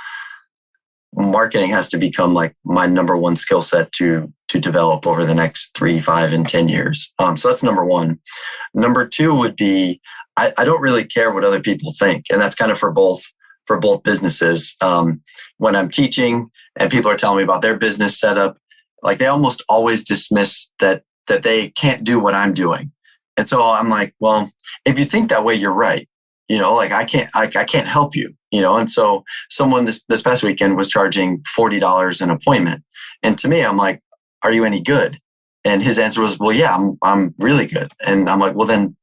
marketing has to become like my number 1 skill set to develop over the next 3, 5, and 10 years. So that's number 1. Number 2 would be, I don't really care what other people think. And that's kind of for both businesses. When I'm teaching and people are telling me about their business setup, like they almost always dismiss that they can't do what I'm doing. And so I'm like, well, if you think that way, you're right. Like I can't help you, And so someone this past weekend was charging $40 an appointment. And to me, I'm like, are you any good? And his answer was, well, yeah, I'm really good. And I'm like, well, then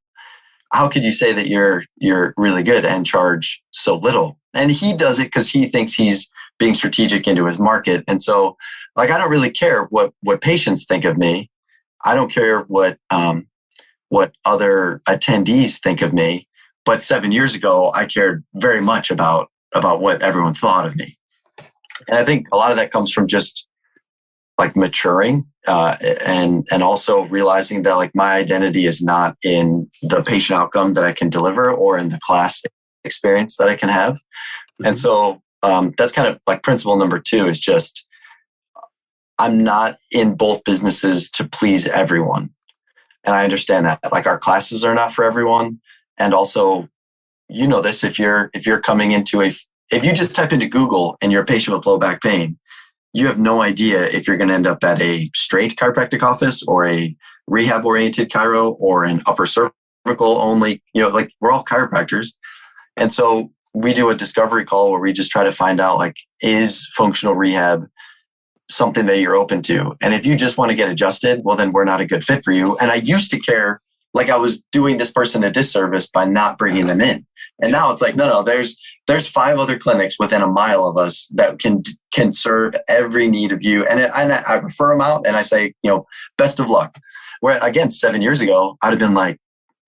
how could you say that you're really good and charge so little? And he does it because he thinks he's being strategic into his market. And so like, I don't really care what patients think of me. I don't care what other attendees think of me. But 7 years ago, I cared very much about what everyone thought of me. And I think a lot of that comes from just like maturing and also realizing that like my identity is not in the patient outcome that I can deliver or in the class experience that I can have. Mm-hmm. And so that's kind of like principle number 2 is just I'm not in both businesses to please everyone. And I understand that like our classes are not for everyone. And also, this, if you're coming into if you just type into Google and you're a patient with low back pain, you have no idea if you're going to end up at a straight chiropractic office or a rehab oriented chiro or an upper cervical only, like we're all chiropractors. And so we do a discovery call where we just try to find out like, is functional rehab something that you're open to? And if you just want to get adjusted, well, then we're not a good fit for you. And I used to care like I was doing this person a disservice by not bringing them in. And now it's like, no, there's 5 other clinics within a mile of us that can serve every need of you. And I refer them out and I say, best of luck. Where again, 7 years ago, I'd have been like,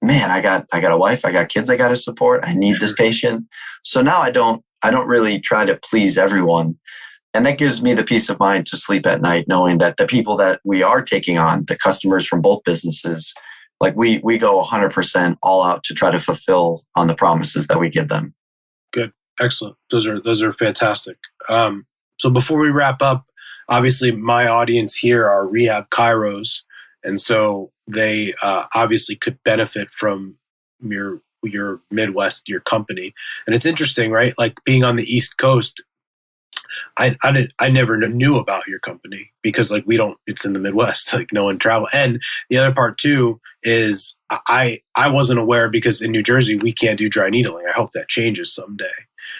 man, I got a wife, I got kids I got to support. I need this patient. So now I don't really try to please everyone. And that gives me the peace of mind to sleep at night, knowing that the people that we are taking on, the customers from both businesses, like we go 100% all out to try to fulfill on the promises that we give them. Good. Excellent. Those are fantastic. So before we wrap up, obviously my audience here are rehab chiros. And so they obviously could benefit from your Midwest, your company. And it's interesting, right? Like being on the East Coast, I never knew about your company because like it's in the Midwest, like no one travel. And the other part too is I wasn't aware because in New Jersey, we can't do dry needling. I hope that changes someday.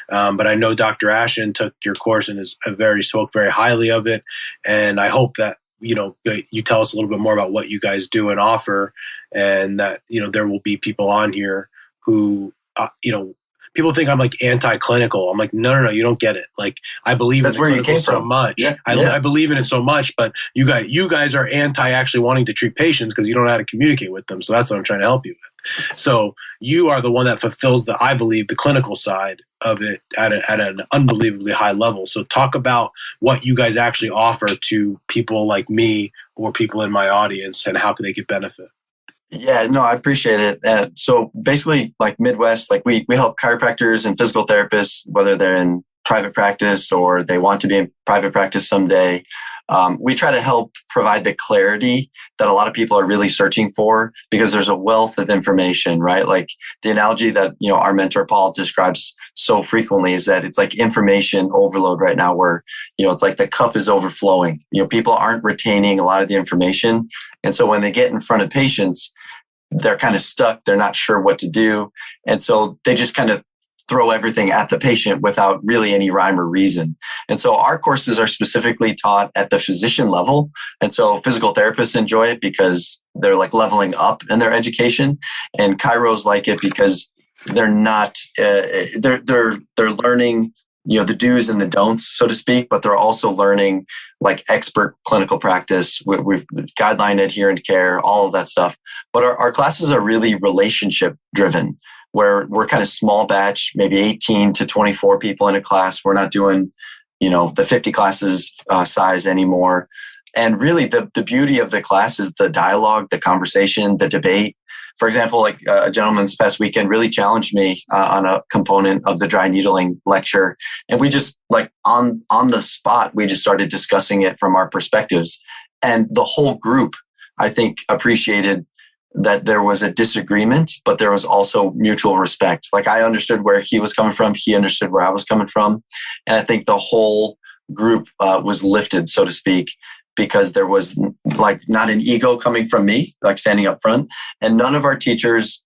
But I know Dr. Ashen took your course and spoke very highly of it. And I hope that, you tell us a little bit more about what you guys do and offer, and that, there will be people on here who, people think I'm like anti-clinical. I'm like, no, you don't get it. Like I believe in the clinical so much. Yeah. I believe in it so much, but you guys are anti actually wanting to treat patients because you don't know how to communicate with them. So that's what I'm trying to help you with. So you are the one that fulfills I believe the clinical side of it at an unbelievably high level. So talk about what you guys actually offer to people like me or people in my audience and how can they get benefit. Yeah, no, I appreciate it. So basically like Midwest, like we help chiropractors and physical therapists, whether they're in private practice or they want to be in private practice someday. We try to help provide the clarity that a lot of people are really searching for because there's a wealth of information, right? Like the analogy that, our mentor Paul describes so frequently is that it's like information overload right now where, it's like the cup is overflowing. People aren't retaining a lot of the information. And so when they get in front of patients, they're kind of stuck. They're not sure what to do. And so they just kind of throw everything at the patient without really any rhyme or reason. And so our courses are specifically taught at the physician level. And so physical therapists enjoy it because they're like leveling up in their education, and chiros like it because they're not, they're learning, the do's and the don'ts, so to speak, but they're also learning like expert clinical practice with guideline adherent care, all of that stuff. But our classes are really relationship driven, where we're kind of small batch, maybe 18 to 24 people in a class. We're not doing, the 50 classes size anymore. And really the beauty of the class is the dialogue, the conversation, the debate. For example, like a gentleman this past weekend really challenged me on a component of the dry needling lecture. And we just like on the spot, we just started discussing it from our perspectives. And the whole group, I think, appreciated that there was a disagreement, but there was also mutual respect. Like I understood where he was coming from. He understood where I was coming from. And I think the whole group was lifted, so to speak. because there was like not an ego coming from me, like standing up front. And none of our teachers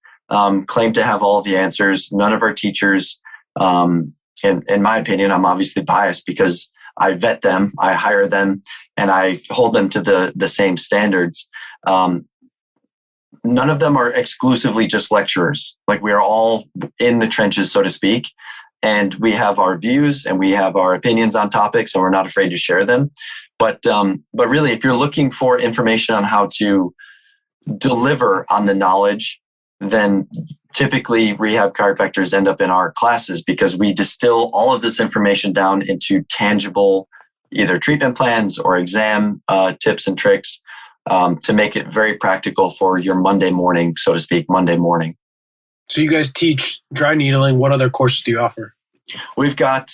claim to have all the answers. None of our teachers, in my opinion, I'm obviously biased because I vet them, I hire them, and I hold them to the same standards. None of them are exclusively just lecturers. Like, we are all in the trenches, so to speak. And we have our views and we have our opinions on topics, and we're not afraid to share them. But really, if you're looking for information on how to deliver on the knowledge, then typically rehab chiropractors end up in our classes because we distill all of this information down into tangible, either treatment plans or exam tips and tricks to make it very practical for your Monday morning, so to speak, Monday morning. So you guys teach dry needling. What other courses do you offer? We've got,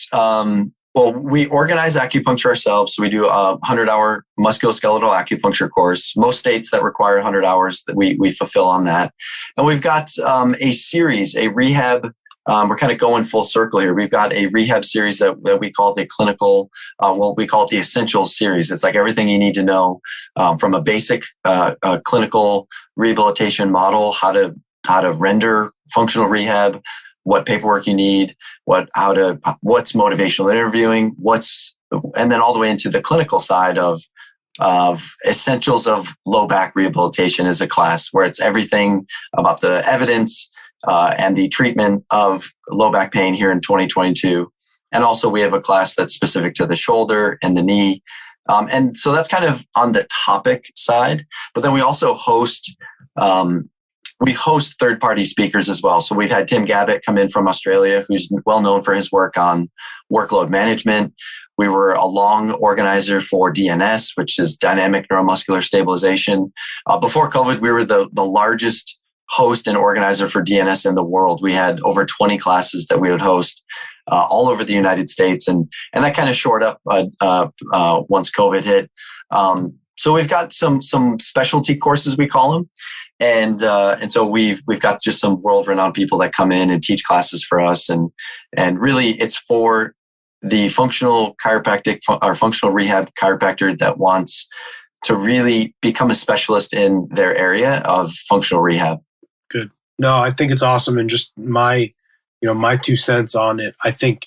we organize acupuncture ourselves. So we do a 100-hour musculoskeletal acupuncture course. Most states that require 100 hours, that we fulfill on that. And we've got a series, a rehab. We're kind of going full circle here. We've got a rehab series that we call the clinical, we call it the Essentials series. It's like everything you need to know from a basic clinical rehabilitation model, how to render functional rehab, what paperwork you need, what's motivational interviewing, and then all the way into the clinical side of Essentials of Low Back Rehabilitation is a class where it's everything about the evidence and the treatment of low back pain here in 2022. And also we have a class that's specific to the shoulder and the knee. And so that's kind of on the topic side, but then we also host third-party speakers as well. So we've had Tim Gabbett come in from Australia, who's well known for his work on workload management. We were a long organizer for DNS, which is dynamic neuromuscular stabilization. Before COVID, we were the largest host and organizer for DNS in the world. We had over 20 classes that we would host all over the United States. And that kind of shored up once COVID hit. So we've got some specialty courses, we call them. And so we've got just some world-renowned people that come in and teach classes for us. And really it's for the functional chiropractic or functional rehab chiropractor that wants to really become a specialist in their area of functional rehab. Good. No, I think it's awesome. And just my 2 cents on it, I think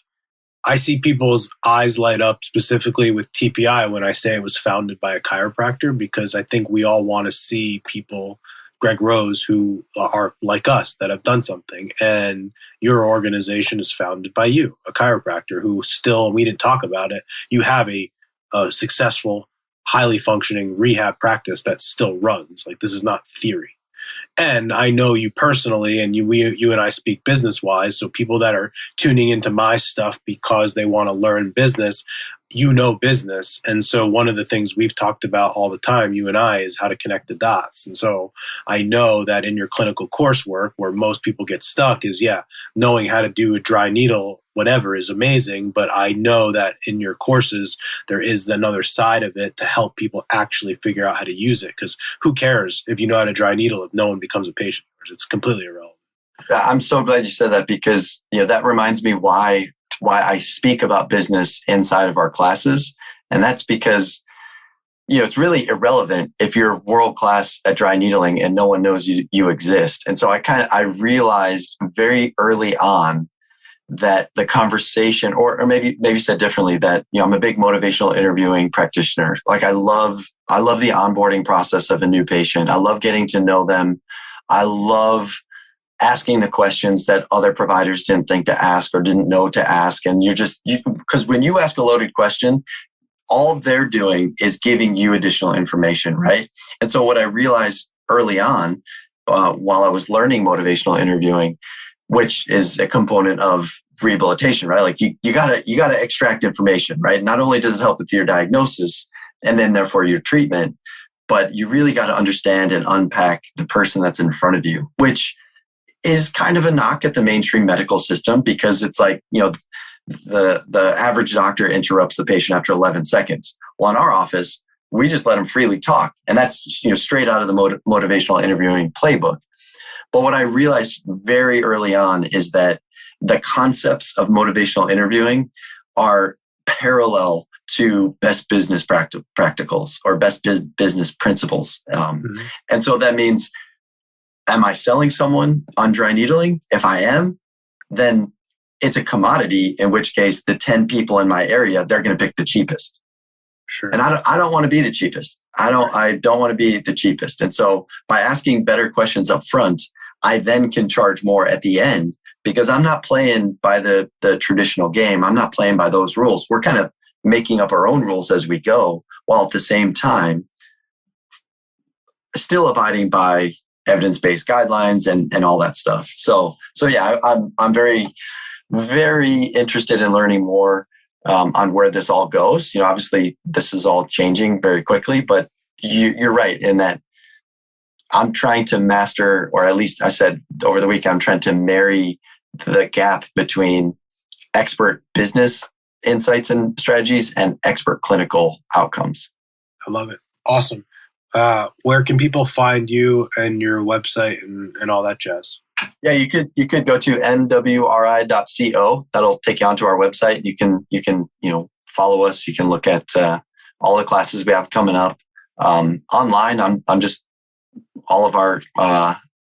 I see people's eyes light up specifically with TPI when I say it was founded by a chiropractor, because I think we all want to see people, Greg Rose, who are like us, that have done something. And your organization is founded by you, a chiropractor who still, we didn't talk about it, you have a successful, highly functioning rehab practice that still runs. Like, this is not theory. And I know you personally, and you and I speak business-wise, so people that are tuning into my stuff because they want to learn business, you know business. And so one of the things we've talked about all the time, you and I, is how to connect the dots. And so I know that in your clinical coursework, where most people get stuck is, knowing how to do a dry needle, whatever, is amazing. But I know that in your courses, there is another side of it to help people actually figure out how to use it. Because who cares if you know how to dry needle if no one becomes a patient? It's completely irrelevant. I'm so glad you said that, because that reminds me why I speak about business inside of our classes. And that's because, it's really irrelevant if you're world class at dry needling and no one knows you exist. And so I realized very early on that the conversation, or maybe said differently, that, I'm a big motivational interviewing practitioner. Like, I love the onboarding process of a new patient. I love getting to know them. I love asking the questions that other providers didn't think to ask or didn't know to ask. And because when you ask a loaded question, all they're doing is giving you additional information, right? And so what I realized early on, while I was learning motivational interviewing, which is a component of rehabilitation, right? Like, you gotta extract information, right? Not only does it help with your diagnosis and then therefore your treatment, but you really got to understand and unpack the person that's in front of you, which is kind of a knock at the mainstream medical system, because it's like, the average doctor interrupts the patient after 11 seconds. Well, in our office, we just let them freely talk. And that's, straight out of the motivational interviewing playbook. But what I realized very early on is that the concepts of motivational interviewing are parallel to best business practicals or best business principles. And so that means, am I selling someone on dry needling? If I am, then it's a commodity, in which case the 10 people in my area, they're going to pick the cheapest. Sure. And I don't want to be the cheapest. I don't want to be the cheapest. And so by asking better questions up front, I then can charge more at the end, because I'm not playing by the traditional game. I'm not playing by those rules. We're kind of making up our own rules as we go, while at the same time still abiding by evidence-based guidelines and all that stuff. So yeah, I'm very, very interested in learning more on where this all goes. Obviously this is all changing very quickly, but you're right in that I'm trying to master, or at least I said over the week, I'm trying to marry the gap between expert business insights and strategies and expert clinical outcomes. I love it. Awesome. Where can people find you and your website and all that jazz? Yeah, you could go to nwri.co. That'll take you onto our website. You can follow us. You can look at all the classes we have coming up. Online, I'm just all of our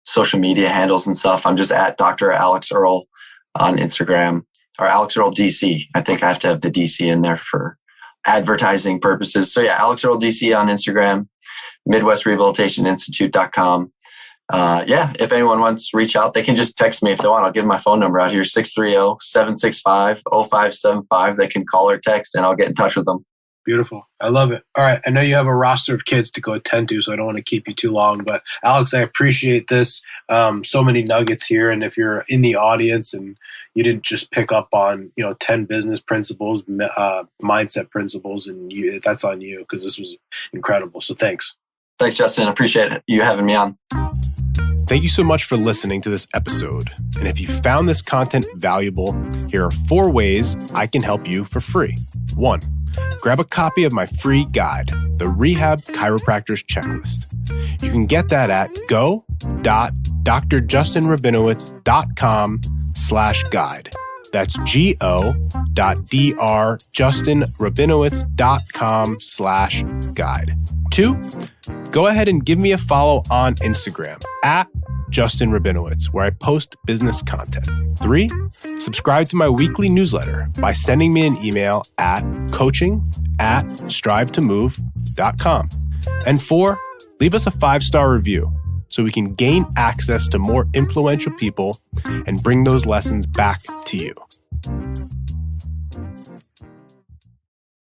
social media handles and stuff. I'm just at Dr. Alex Earl on Instagram, or Alex Earl DC. I think I have to have the DC in there for advertising purposes. So yeah, Alex Earl DC on Instagram, Midwest Rehabilitation Institute.com. If anyone wants to reach out, they can just text me if they want. I'll give my phone number out here, 630-765-0575. They can call or text and I'll get in touch with them. Beautiful. I love it. All right. I know you have a roster of kids to go attend to, so I don't want to keep you too long. But Alex, I appreciate this. So many nuggets here. And if you're in the audience and you didn't just pick up on 10 business principles, mindset principles, and that's on you, because this was incredible. So thanks. Thanks, Justin. I appreciate you having me on. Thank you so much for listening to this episode. And if you found this content valuable, here are 4 ways I can help you for free. 1, grab a copy of my free guide, the Rehab Chiropractor's Checklist. You can get that at go.drjustinrabinowitz.com/guide. That's go.drjustinrabinowitz.com/guide. 2, go ahead and give me a follow on Instagram at Justin Rabinowitz, where I post business content. 3, subscribe to my weekly newsletter by sending me an email at coaching@strivetomove.com. And 4, leave us a 5-star review so we can gain access to more influential people and bring those lessons back to you.